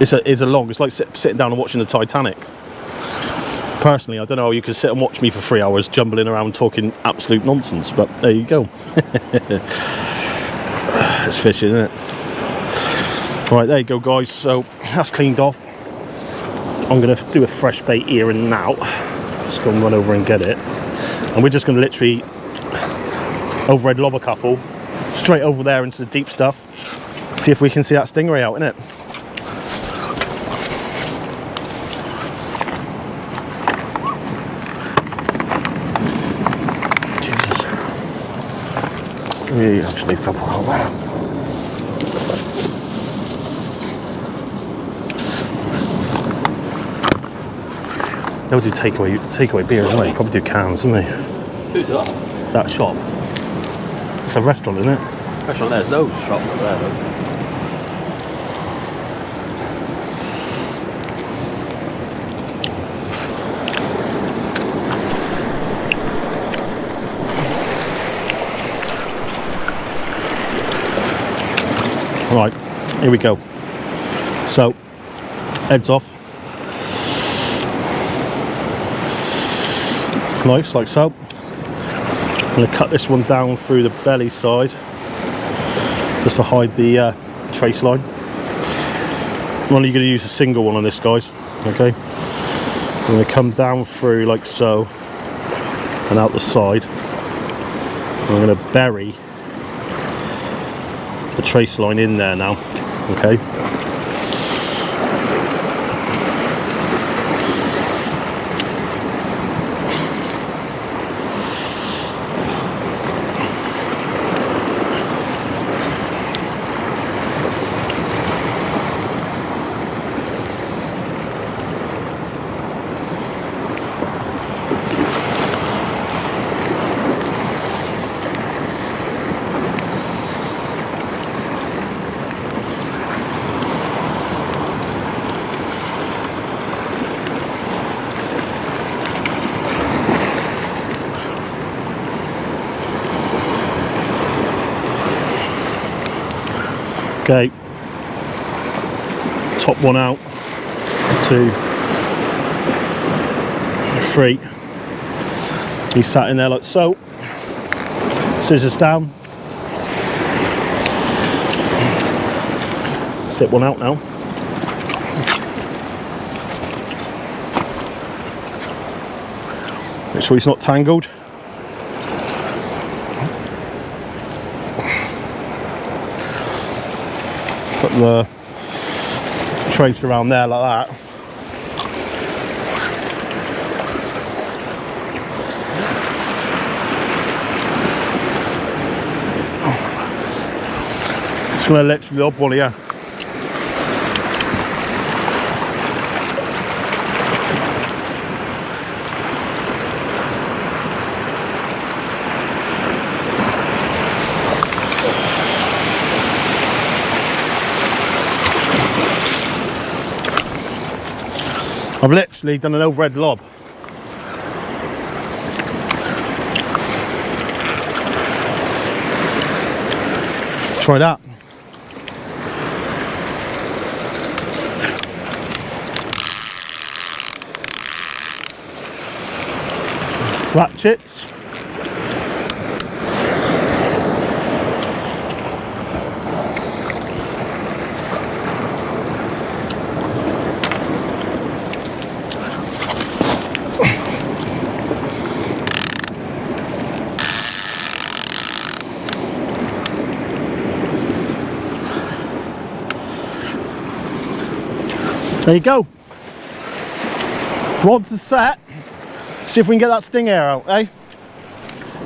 it's a long. It's like sitting down and watching the Titanic. Personally, I don't know how you can sit and watch me for 3 hours jumbling around talking absolute nonsense, but there you go. It's fishing, isn't it? Right, there you go, guys. So that's cleaned off. I'm going to do a fresh bait here and now. Just go and run over and get it. And we're just going to literally overhead lob a couple straight over there into the deep stuff. See if we can see that stingray out, innit? Yeah, actually a couple out there. They'll do takeaway beers, won't they? Probably do cans, won't they? Who's that? That shop. It's a restaurant, isn't it? Restaurant, there's no shop up there though. Right, here we go. So, heads off. Nice, like so. I'm going to cut this one down through the belly side, just to hide the trace line. I'm only going to use a single one on this, guys. Okay. I'm going to come down through like so, and out the side. I'm going to bury the trace line in there now. Okay. Okay, top one out, 2, 3. He's sat in there like so. Scissors down. Zip one out now. Make sure he's not tangled. Put the trace around there like that. Just gonna literally lob one here. I've literally done an overhead lob. Try that. Ratchets. There you go. Rods are set. See if we can get that sting air out, eh?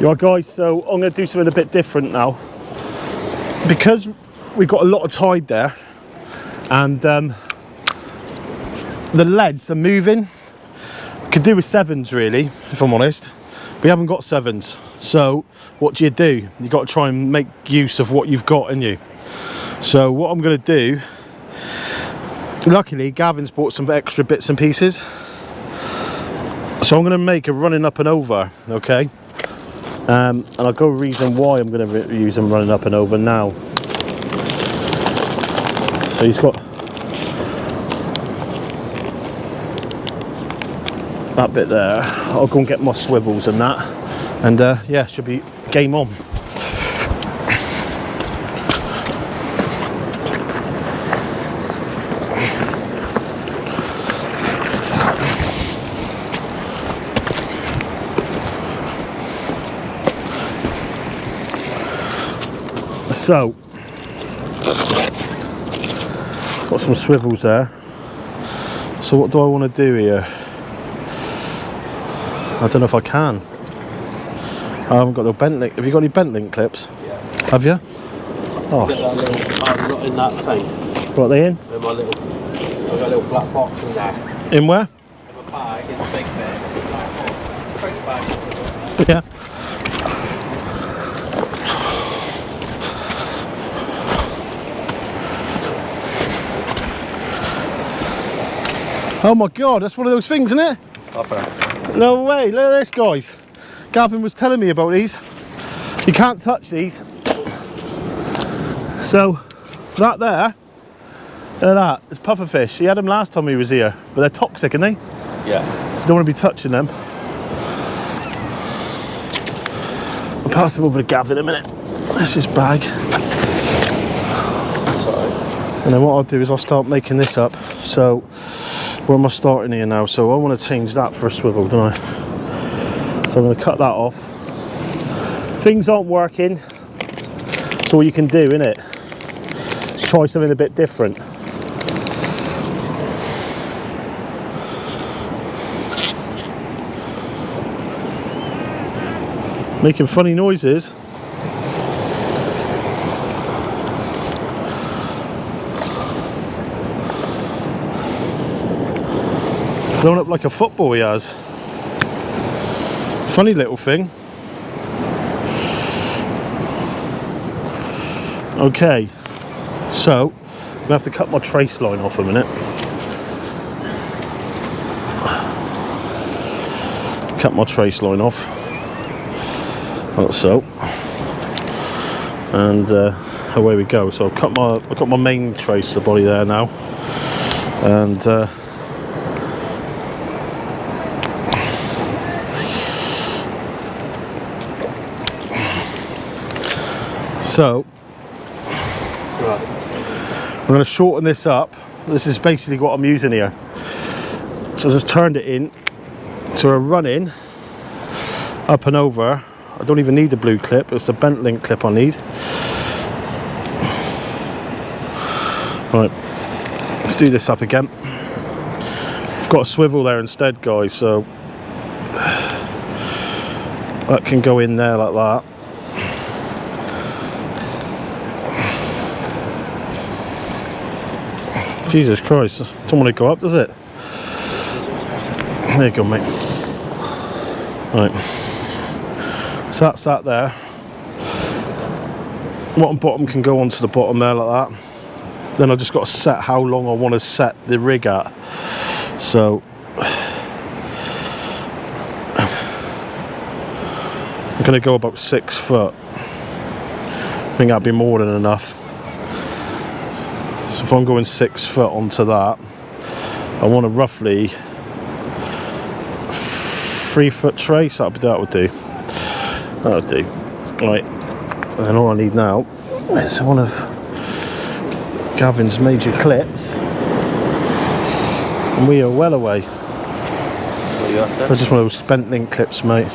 You are, guys, so I'm going to do something a bit different now. Because we've got a lot of tide there and the leads are moving. Could do with 7s really, if I'm honest. We haven't got 7s. So what do? You've got to try and make use of what you've got in you. So what I'm going to do, luckily Gavin's bought some extra bits and pieces. So I'm going to make a running up and over, okay? And I'll go reason why I'm going to use them running up and over now. So he's got that bit there. I'll go and get my swivels and that, and yeah, should be game on. So, got some swivels there. So what do I want to do here? I don't know if I can. I haven't got the bent link. Have you got any bent link clips? Yeah. Have you? Oh. Get that little, I'm not in that thing. What are they in? In my little, I've got a little black box in there. In where? In my bag, it's a big bag. Bring it back. Yeah. Oh my god, that's one of those things, isn't it? Upper. No way, look at this, guys. Gavin was telling me about these. You can't touch these. So, that there, look at that, it's pufferfish. He had them last time he was here, but they're toxic, aren't they? Yeah. You don't want to be touching them. I'll pass them over to Gavin in a minute. That's his bag. Sorry. And then what I'll do is I'll start making this up. So, where am I starting here now? So I want to change that for a swivel, don't I? So I'm going to cut that off. Things aren't working. That's all you can do, innit? Let's try something a bit different. Making funny noises. Blown up like a football he has. Funny little thing. Okay, so I'm gonna have to cut my trace line off a minute. Cut my trace line off, like so, and away we go. So I've got my main tracer body there now, and so I'm going to shorten this up. This is basically what I'm using here. So I just turned it in to a run-in, up and over. I don't even need the blue clip, it's the bent link clip I need. Right, let's do this up again. I've got a swivel there instead, guys, so that can go in there like that. Jesus Christ, don't want to go up, does it? There you go, mate. Right, so that's that there. Bottom bottom can go onto the bottom there like that. Then I've just got to set how long I want to set the rig at. So I'm going to go about 6 foot. I think that'd be more than enough. So if I'm going 6 foot onto that, I want a roughly 3 foot trace. That would do. That'll do. Right. And all I need now is one of Gavin's major clips, and we are well away. What you after? I just one of those bent link clips, mate.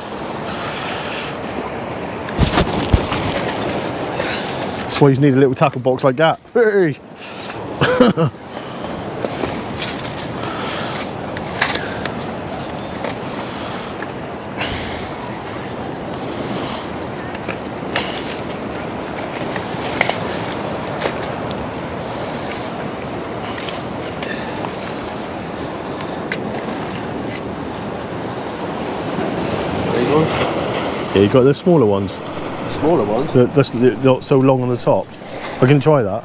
That's why you need a little tackle box like that. Hey! Yeah, you got the smaller ones. Smaller ones? That's not so long on the top. I can try that.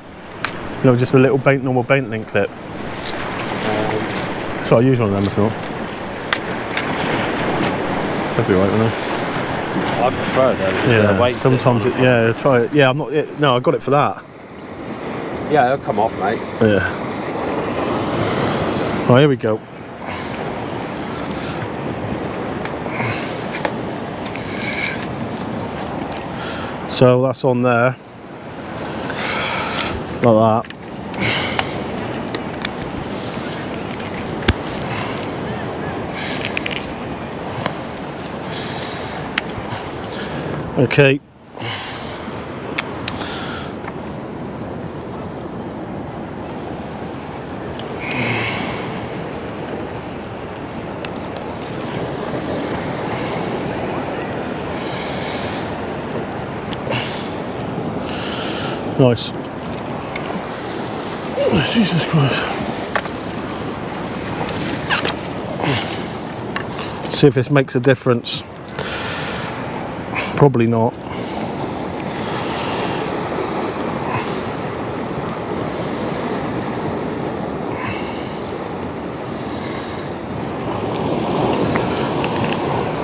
You know, just a little normal bent link clip. So I'll use one of them if you want. That'd be right, wouldn't it? I prefer them. Yeah, sometimes yeah, try it. Yeah, I'm not. No, I got it for that. Yeah, it'll come off, mate. Yeah. Right, here we go. So that's on there, like that. Okay. Nice. Oh, Jesus Christ. See if this makes a difference. Probably not.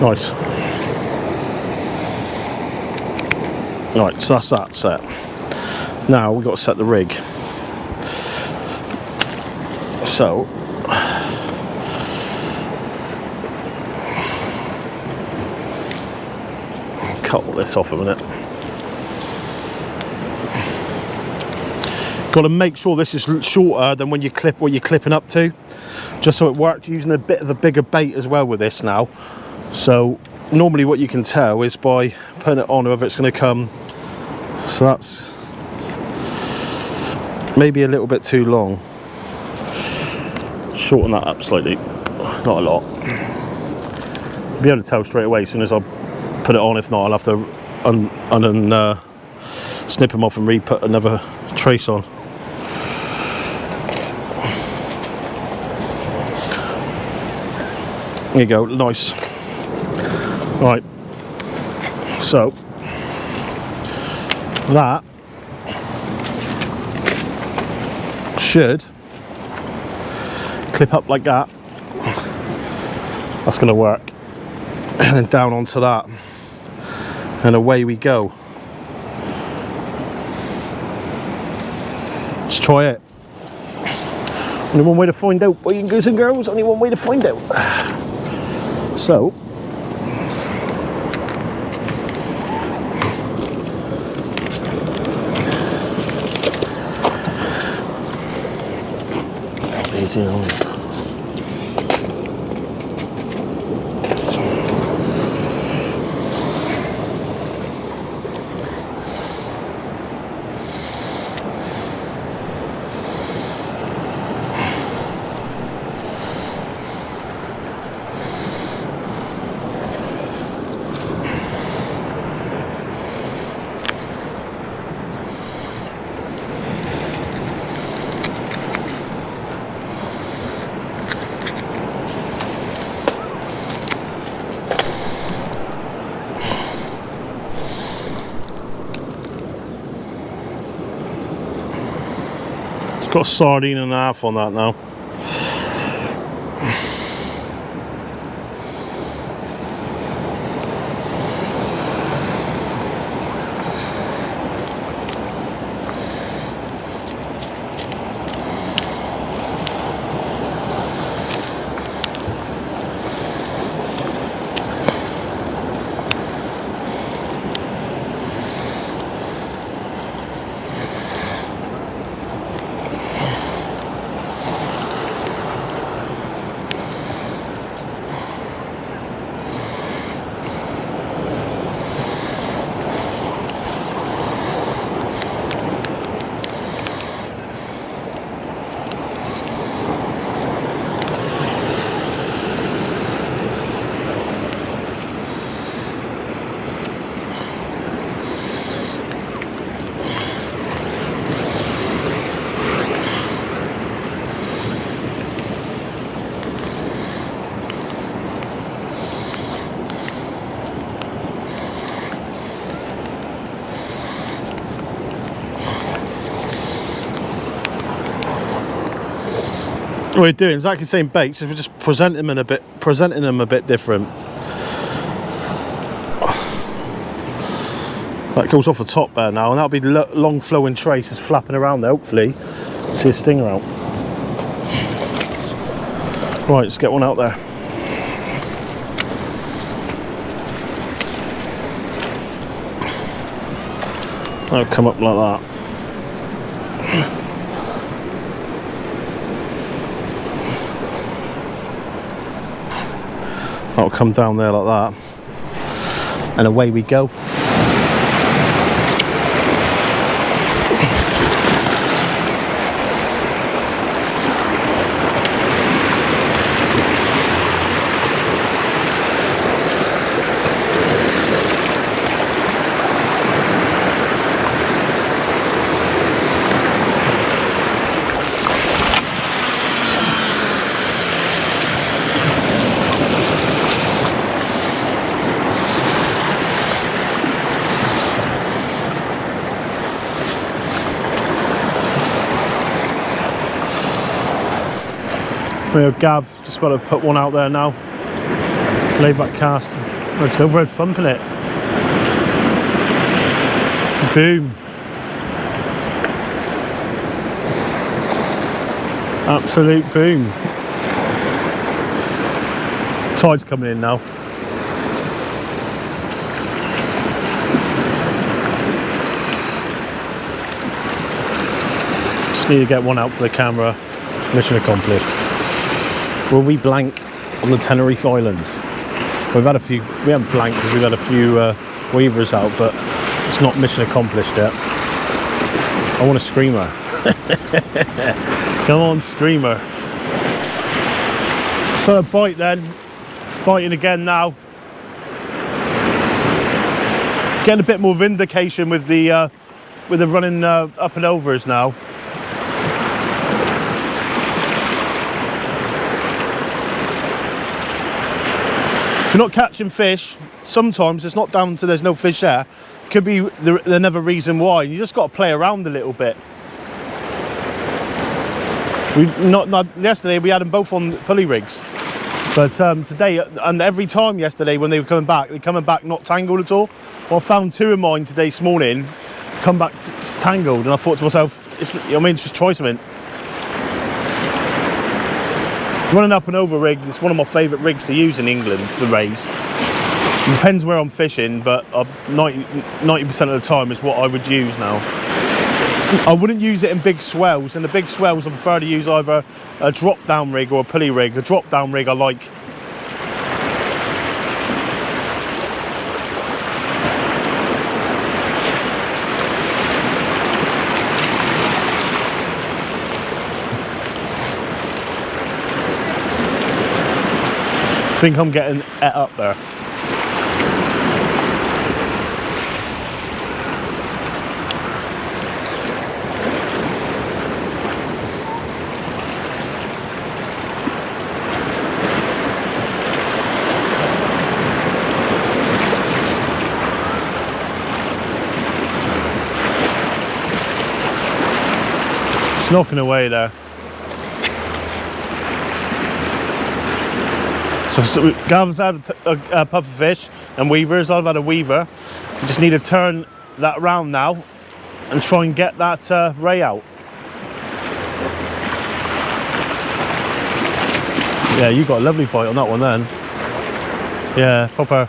Nice. Right, so that's that set. Now we've got to set the rig. So cut all this off a minute. Got to make sure this is shorter than when you clip what you're clipping up to, just so it works. Using a bit of a bigger bait as well with this now. So normally what you can tell is by putting it on whether it's going to come. So that's maybe a little bit too long. Shorten that up slightly, not a lot. Be able to tell straight away as soon as I put it on. If not, I'll have to snip them off and re-put another trace on. There you go, nice. Right, so that should clip up like that. That's going to work. And then down onto that, and away we go. Let's try it. Only one way to find out, boys and girls. Only one way to find out. So easy on. Got a sardine and a half on that now. What we're doing exactly the same baits, we're just presenting them a bit different. That goes off the top there now, and that'll be the long flowing traces flapping around there. Hopefully, see a stinger out. Right, let's get one out there. That'll come up like that. That'll come down there like that, and away we go. Gav just got to put one out there now. Laid back cast. It's overhead thumping it. Boom. Absolute boom. Tide's coming in now. Just need to get one out for the camera. Mission accomplished. Will we blank on the Tenerife Islands? We've had a few, we haven't blanked because we've had a few weavers out, but it's not mission accomplished yet. I want a screamer. Come on, screamer. So a bite then. It's biting again now. Getting a bit more vindication with the running up and overs now. If you're not catching fish, sometimes it's not down to there's no fish there. It could be another reason why. You just got to play around a little bit. Yesterday we had them both on pulley rigs, but today and every time yesterday when they were coming back, they're coming back not tangled at all. Well, I found two of mine today this morning come back tangled, and I thought to myself, it's just try something. Running up and over rig, it's one of my favourite rigs to use in England for rays. It depends where I'm fishing, but 90% of the time is what I would use now. I wouldn't use it in big swells. In the big swells I prefer to use either a drop down rig or a pulley rig. A drop down rig I like. I think I'm getting it up there. It's knocking away there. So Gavin's had a puff of fish and weavers. I've had a weaver. We just need to turn that round now and try and get that ray out. Yeah, you got a lovely bite on that one then. Yeah, proper.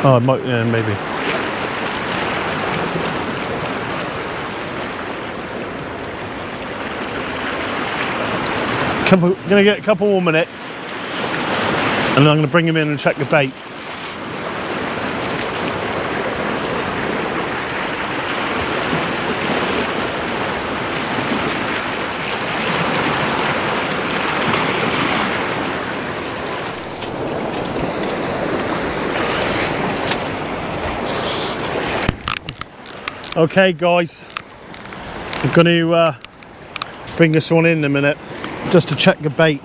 Oh, it might, yeah, maybe. I'm gonna get a couple more minutes and then I'm gonna bring him in and check the bait. Okay guys, I'm gonna bring this one in a minute just to check the bait,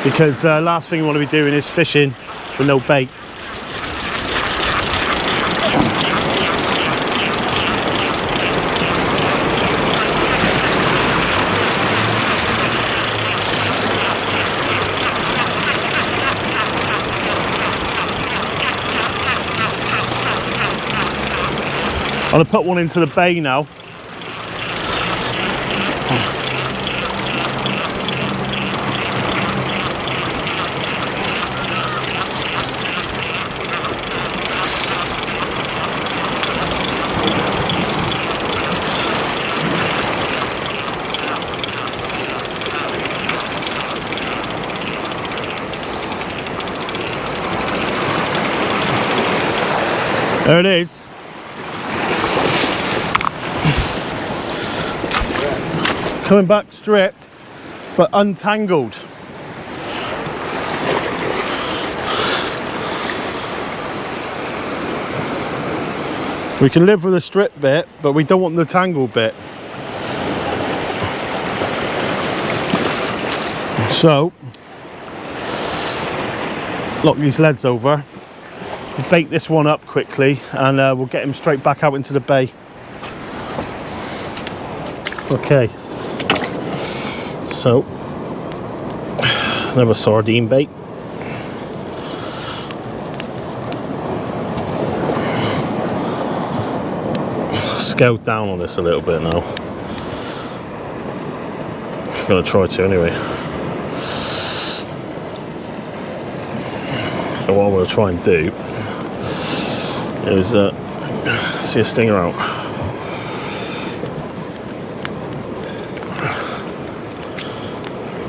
because last thing you want to be doing is fishing with no bait. I'm going to put one into the bay now. There it is. Coming back stripped, but untangled. We can live with the strip bit, but we don't want the tangled bit. So, lock these leads over. We'll bait this one up quickly and we'll get him straight back out into the bay. Okay, so another sardine bait. scaled down on this a little bit now. I'm gonna try to anyway. And what I'm gonna try and do is see a stinger out.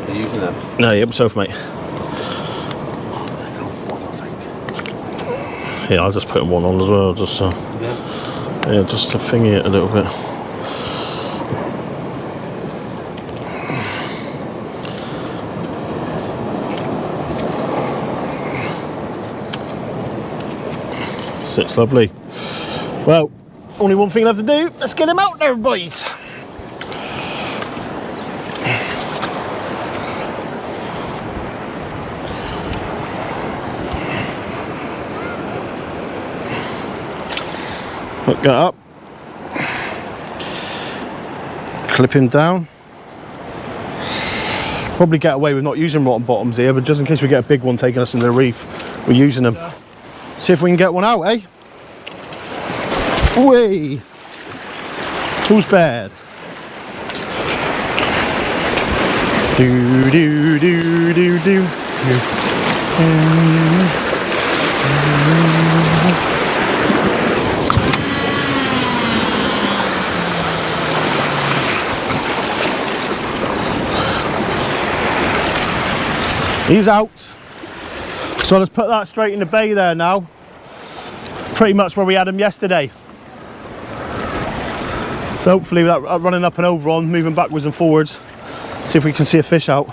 Are you using that? No, yeah, myself, mate. Yeah, I'll just put one on as well, just yeah, just to thingy it a little bit. Sits lovely. Well, only one thing left to do. Let's get him out there, boys. Hook that up. Clip him down. Probably get away with not using rotten bottoms here, but just in case we get a big one taking us into the reef, we're using them. See if we can get one out, eh? Way. Who's bad? Do do do do do. He's out. So let's put that straight in the bay there now. Pretty much where we had him yesterday. So hopefully without running up and over on, moving backwards and forwards, see if we can see a fish out.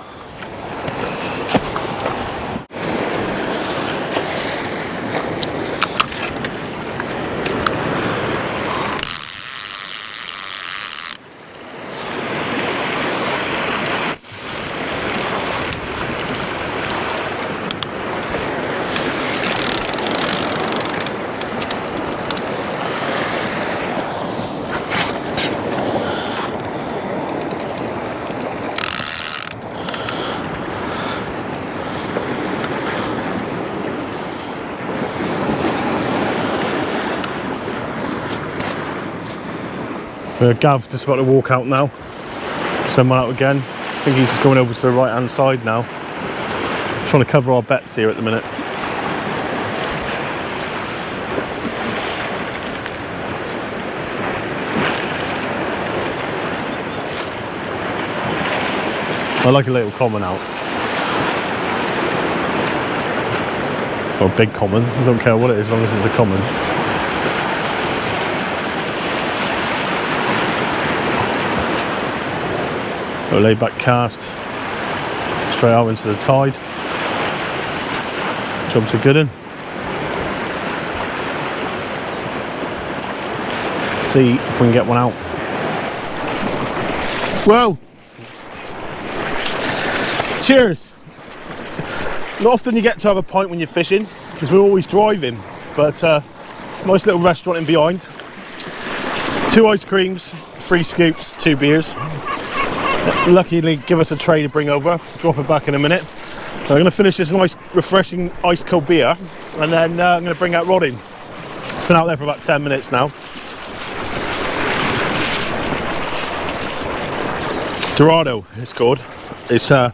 Gav just about to walk out now. Send one out again. I think he's just going over to the right hand side now. Trying to cover our bets here at the minute. I like a little common out. Or a big common. I don't care what it is as long as it's a common. A laid back cast straight out into the tide. Job's a good one. See if we can get one out. Well, cheers. Not often you get to have a pint when you're fishing because we're always driving, but nice little restaurant in behind. 2 ice creams, 3 scoops, 2 beers. Luckily give us a tray to bring over, drop it back in a minute. I'm going to finish this nice refreshing ice cold beer and then I'm going to bring out rodding. It's been out there for about 10 minutes now. Dorado it's called. It's a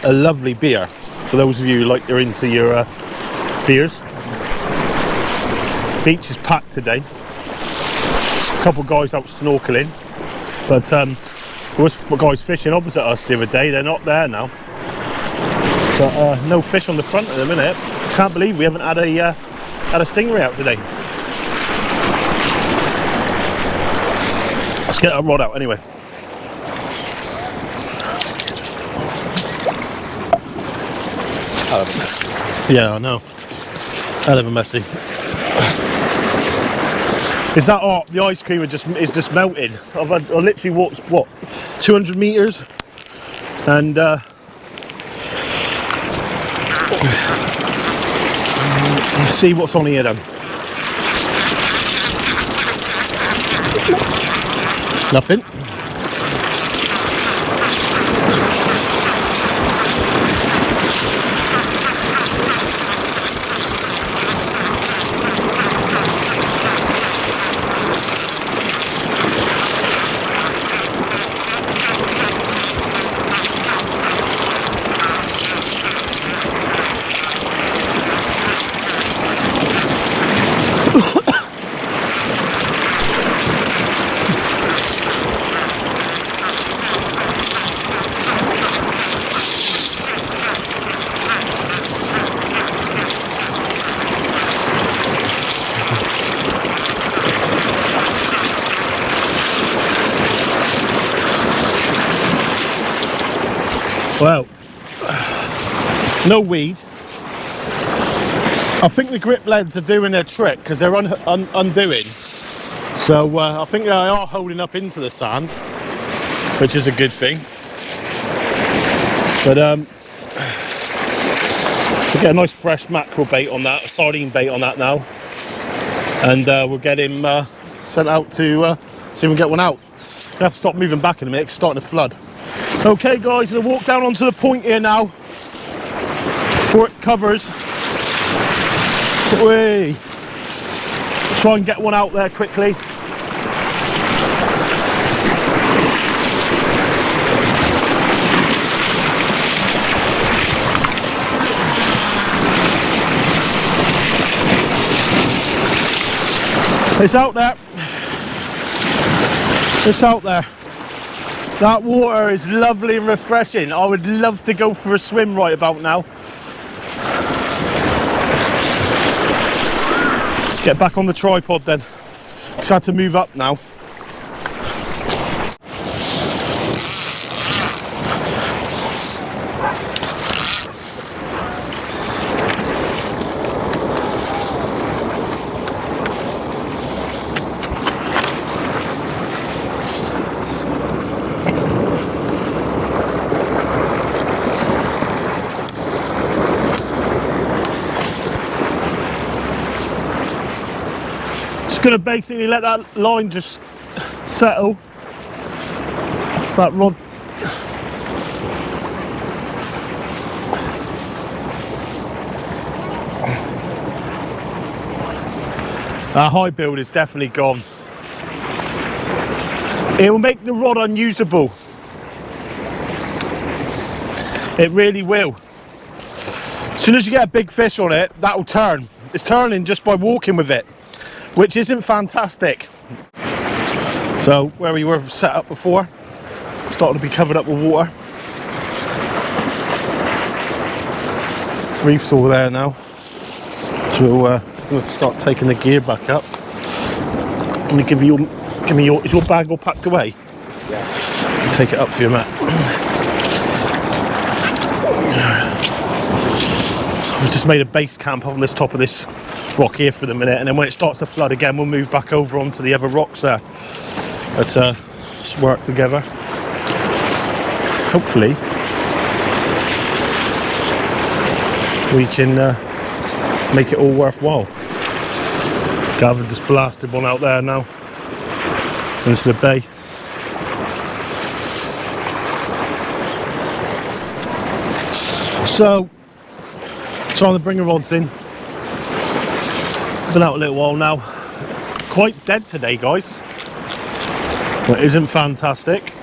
lovely beer for those of you who like you're into your beers. Beach is packed today. A couple of guys out snorkeling, but there was guys fishing opposite us the other day. They're not there now. But no fish on the front at the minute. Can't believe we haven't had a stingray out today. Let's get our rod out anyway. Yeah, I know. Hell of a messy. Is that hot? The ice cream is just melted. I literally walked what 200 meters, and see what's on here then. Nothing. Well, no weed. I think the grip leads are doing their trick because they're undoing. So I think they are holding up into the sand, which is a good thing. But to get a nice fresh mackerel bait on that, a sardine bait on that now, and we'll get him sent out to see if we can get one out. We have to stop moving back in a minute, it's starting to flood. Okay guys, I'm gonna walk down onto the point here now before it covers. Whee. Try and get one out there quickly. It's out there. It's out there. That water is lovely and refreshing. I would love to go for a swim right about now. Let's get back on the tripod then. I've had to move up now. Just going to basically let that line just settle. It's that rod. That high build is definitely gone. It will make the rod unusable. It really will. As soon as you get a big fish on it, that will turn. It's turning just by walking with it, which isn't fantastic. So where we were set up before, starting to be covered up with water. Reef's all there now. So we'll start taking the gear back up. I'm gonna give me your, is your bag all packed away? Yeah. I'll take it up for you, Matt. So we just made a base camp on this top of this rock here for the minute, and then when it starts to flood again, we'll move back over onto the other rocks there. Let's just work together. Hopefully we can make it all worthwhile. Gavin just blasted one out there now into the bay. So trying to bring the rods in. Been out a little while now. Quite dead today, guys. But it isn't fantastic.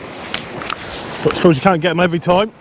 But I suppose you can't get them every time.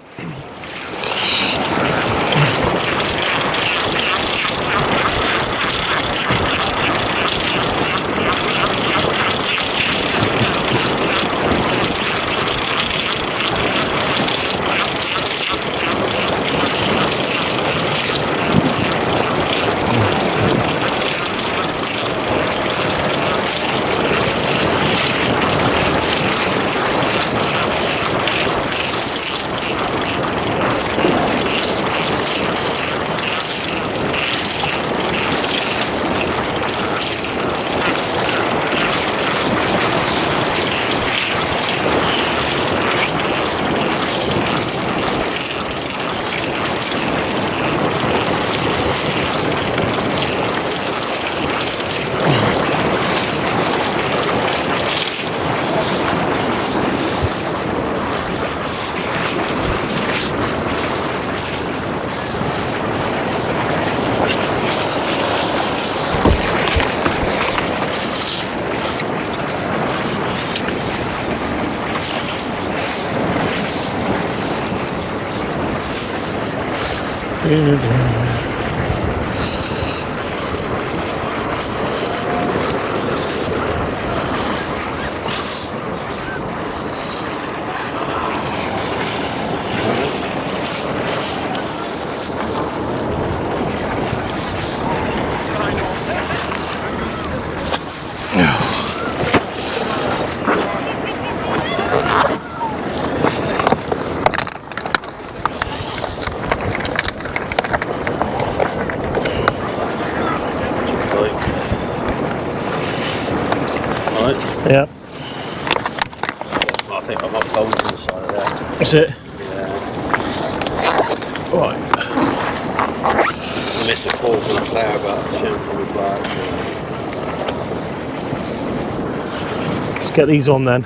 Yeah. I think I've got holes on the side of there. That's it. Yeah. Right. I missed a call from Claire about Jim coming back. Let's get these on then.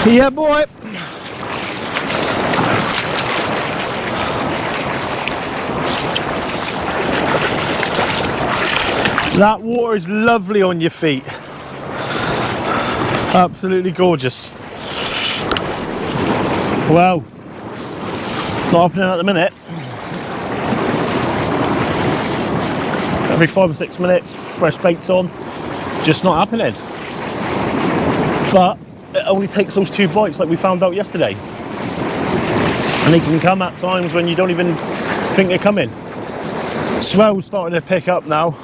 Yeah, boy. That water is lovely on your feet. Absolutely gorgeous. Well, not happening at the minute. Every 5 or 6 minutes, fresh baits on. Just not happening. But it only takes those 2 bites like we found out yesterday. And they can come at times when you don't even think they're coming. Swell's starting to pick up now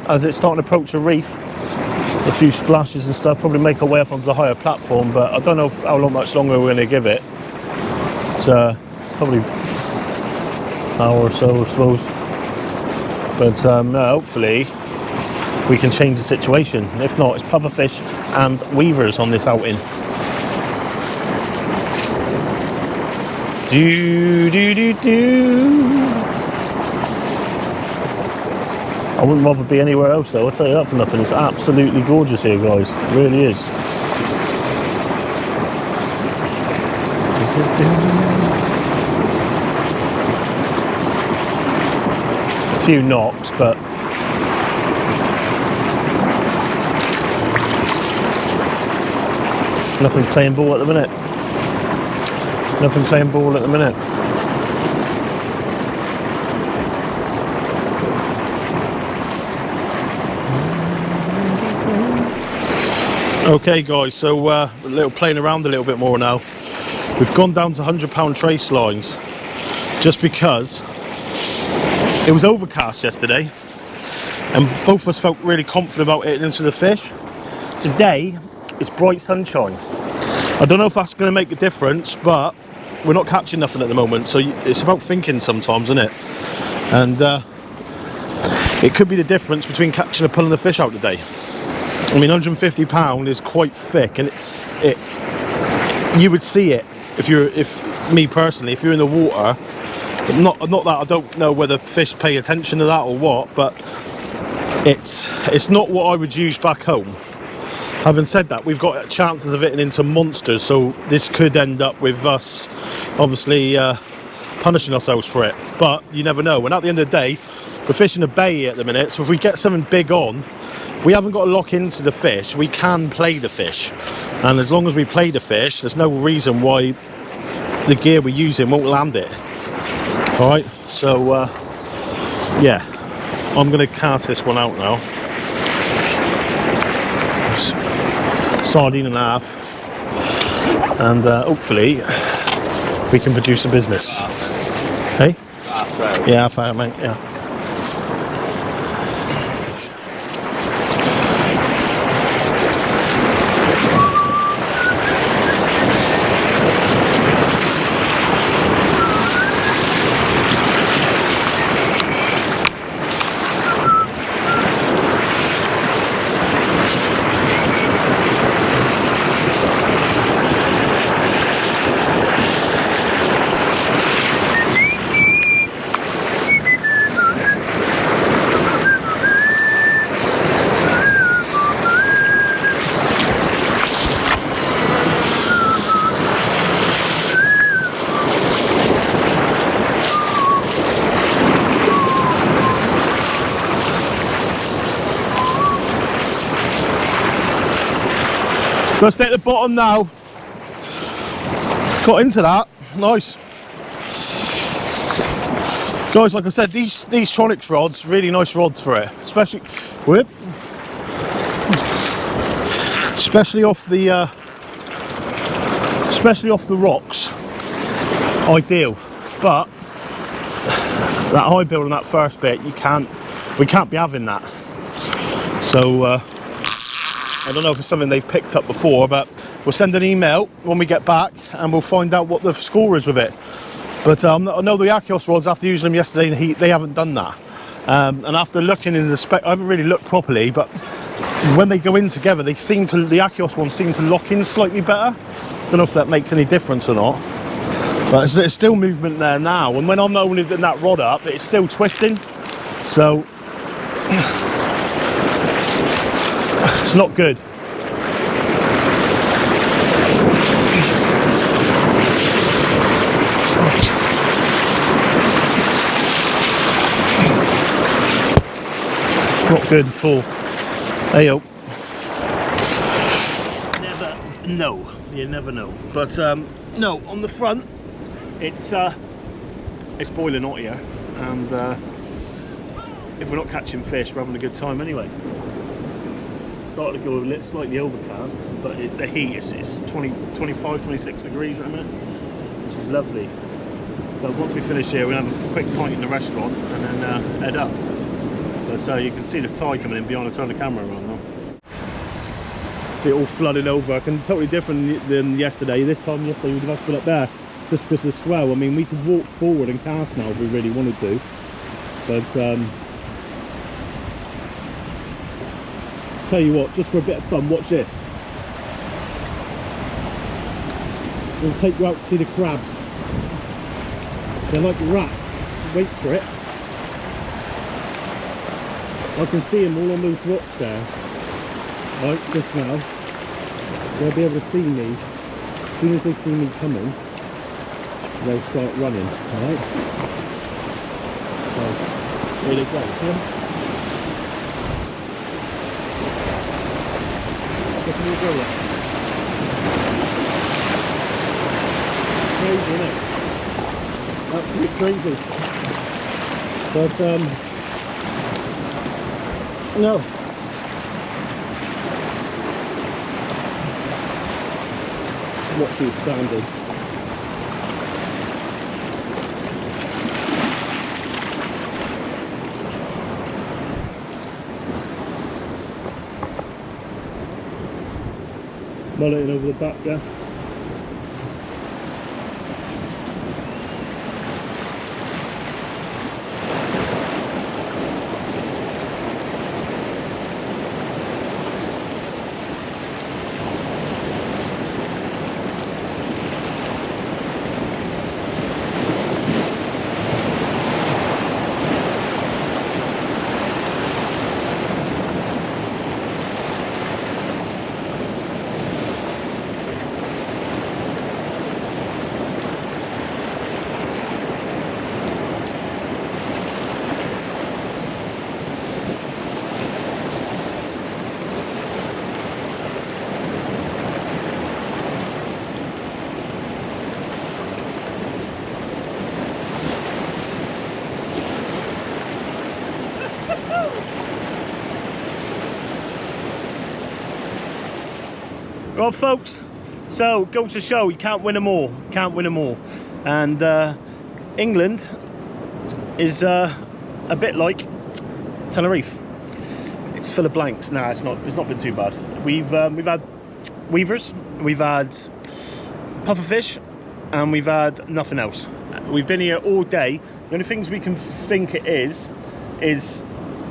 as it's starting to approach a reef. A few splashes and stuff, probably make our way up onto the higher platform, but I don't know how much longer we're going to give it. It's probably an hour or so, I suppose. But hopefully we can change the situation. If not, it's pufferfish and weavers on this outing. Do do do do. I wouldn't rather be anywhere else though, I'll tell you that for nothing. It's absolutely gorgeous here, guys. It really is. A few knocks, but nothing playing ball at the minute. Nothing playing ball at the minute. Okay guys, so a little playing around a little bit more now. We've gone down to £100 trace lines just because it was overcast yesterday and both of us felt really confident about hitting into the fish. Today it's bright sunshine. I don't know if that's going to make a difference, but we're not catching nothing at the moment, so it's about thinking sometimes, isn't it? And it could be the difference between catching and pulling the fish out today. I mean, £150 is quite thick, and it you would see it if me personally, if you're in the water. Not that I don't know whether fish pay attention to that or what, but it's not what I would use back home. Having said that, we've got chances of hitting into monsters, so this could end up with us obviously punishing ourselves for it, but you never know. And at the end of the day, we're fishing a bay at the minute, so if we get something big on, we haven't got to lock into the fish. We can play the fish, and as long as we play the fish, there's no reason why the gear we're using won't land it. All right, so yeah, I'm going to cast this one out now. Sardine and a half, and hopefully we can produce a business. Hey? Yeah, half out, mate. Yeah. Just hit the bottom now. Got into that. Nice. Guys, like I said, these Tronics rods, really nice rods for it. Especially off the rocks. Ideal. But that high build on that first bit, we can't be having that. So I don't know if it's something they've picked up before, but we'll send an email when we get back and we'll find out what the score is with it. But I know the Achios rods, after using them yesterday in the heat, they haven't done that. And after looking in the spec, I haven't really looked properly, but when they go in together, the Achios ones seem to lock in slightly better. Don't know if that makes any difference or not. But there's still movement there now, and when I'm only putting that rod up, it's still twisting, so it's not good. Not good at all. Hey-o. Never know. You never know. But no, on the front, it's boiling hot here, and if we're not catching fish, we're having a good time anyway. Starting to go slightly overcast, but the heat is 25, 26 degrees at the minute, which is lovely. But once we finish here, we'll have a quick pint in the restaurant and then head up. So you can see the tide coming in behind. I turn the camera around now. See it all flooded over. Totally different than yesterday. This time yesterday we'd have to put up there just because of the swell. I mean, we could walk forward and cast now if we really wanted to, but tell you what, just for a bit of fun, watch this. We'll take you out to see the crabs. They're like rats. Wait for it. I can see them all on those rocks there. Right, just now. They'll be able to see me. As soon as they see me coming, they'll start running. Alright? So, here they go. Yeah? Look at me go there. Crazy, isn't it? Absolutely crazy. But no. Watch you standing. Mulleting over the back there. Well, folks, so goes to show you can't win them all. Can't win them all. And England is a bit like Tenerife. It's full of blanks. Nah, it's not. It's not been too bad. We've had weavers, we've had pufferfish, and we've had nothing else. We've been here all day. The only things we can think it is I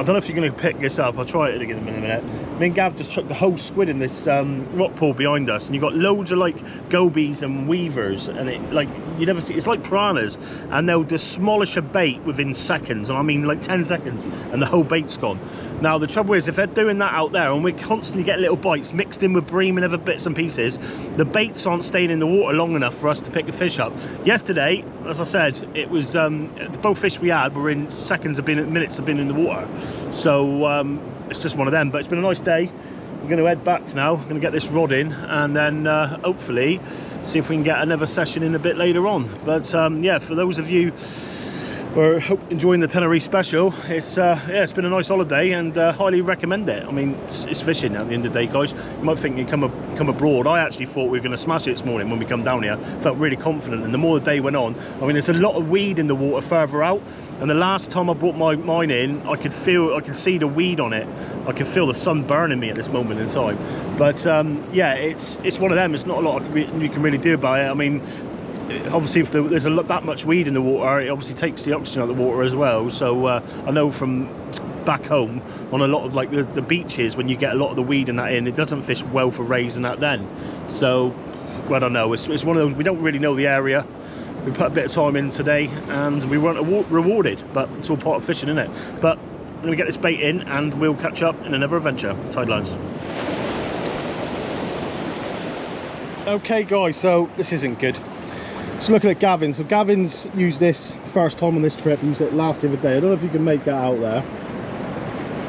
don't know if you're going to pick this up. I'll try it again in a minute. Me and Gav just chucked the whole squid in this rock pool behind us, and you've got loads of like gobies and weavers, and it like you never see. It's like piranhas, and they'll demolish a bait within seconds. And I mean like 10 seconds, and the whole bait's gone. Now the trouble is, if they're doing that out there, and we're constantly getting little bites mixed in with bream and other bits and pieces, the baits aren't staying in the water long enough for us to pick the fish up. Yesterday, as I said, it was both fish we had were in minutes of being in the water. So it's just one of them, but it's been a nice day. we're going to head back now. We're going to get this rod in, and then hopefully see if we can get another session in a bit later on. But yeah, for those of you we're enjoying the Tenerife special, it's yeah, it's been a nice holiday, and highly recommend it. I mean, it's fishing at the end of the day, guys. You might think you come abroad. I actually thought we were going to smash it this morning when we come down here. Felt really confident, and the more the day went on, I mean, there's a lot of weed in the water further out, and the last time I brought mine in, I could see the weed on it. I can feel the sun burning me at this moment in time. But yeah, it's one of them. It's not a lot you can really do about it. I mean, obviously if there's that much weed in the water, it obviously takes the oxygen out of the water as well. So I know from back home on a lot of like the beaches, when you get a lot of the weed in that in, it doesn't fish well for rays and that then. So I don't know, it's one of those, we don't really know the area. We put a bit of time in today and we weren't rewarded, but it's all part of fishing, isn't it? But I'm going to get this bait in and we'll catch up in another adventure. Tide lines. Okay guys, so this isn't good. Just looking at Gavin. So Gavin's used this first time on this trip, used it last the other day. I don't know if you can make that out there.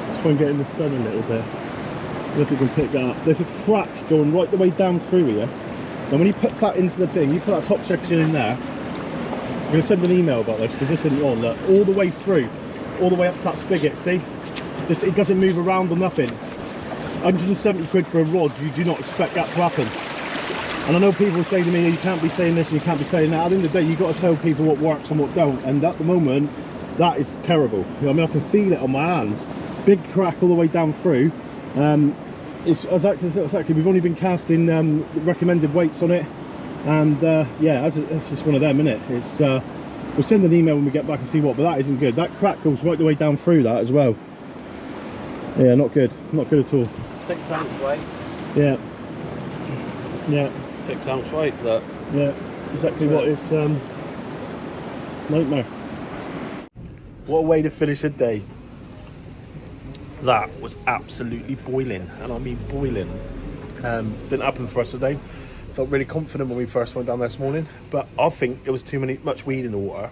Let's try and get in the sun a little bit. I don't know if you can pick that up. There's a crack going right the way down through here. And when he puts that into the thing, you put that top section in there. I'm going to send an email about this because this isn't on. Look, all the way through, all the way up to that spigot, see? Just, it doesn't move around or nothing. 170 quid for a rod, you do not expect that to happen. And I know people say to me, you can't be saying this and you can't be saying that. At the end of the day, you've got to tell people what works and what don't. And at the moment, that is terrible. You know, I mean, I can feel it on my hands. Big crack all the way down through. It's exactly, we've only been casting recommended weights on it. And yeah, it's just one of them, isn't it? It's, we'll send an email when we get back and see what, but that isn't good. That crack goes right the way down through that as well. Yeah, not good. Not good at all. 6 ounce weight. Yeah. Yeah. 6 ounce weight, that. Yeah, exactly what it's nightmare. What a way to finish a day. That was absolutely boiling, and I mean boiling. Didn't happen for us today. Felt really confident when we first went down there this morning, but I think there was much weed in the water,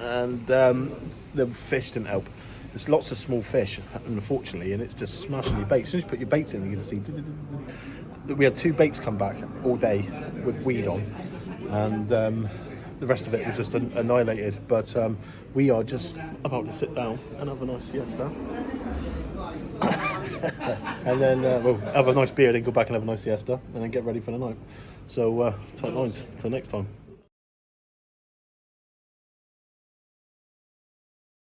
and the fish didn't help. There's lots of small fish, unfortunately, and it's just smashing your bait. As soon as you put your baits in, you can see we had 2 baits come back all day with weed on, and the rest of it was just annihilated. But we are just about to sit down and have a nice siesta. And then we'll have a nice beer, then go back and have a nice siesta, and then get ready for the night. So tight lines till next time.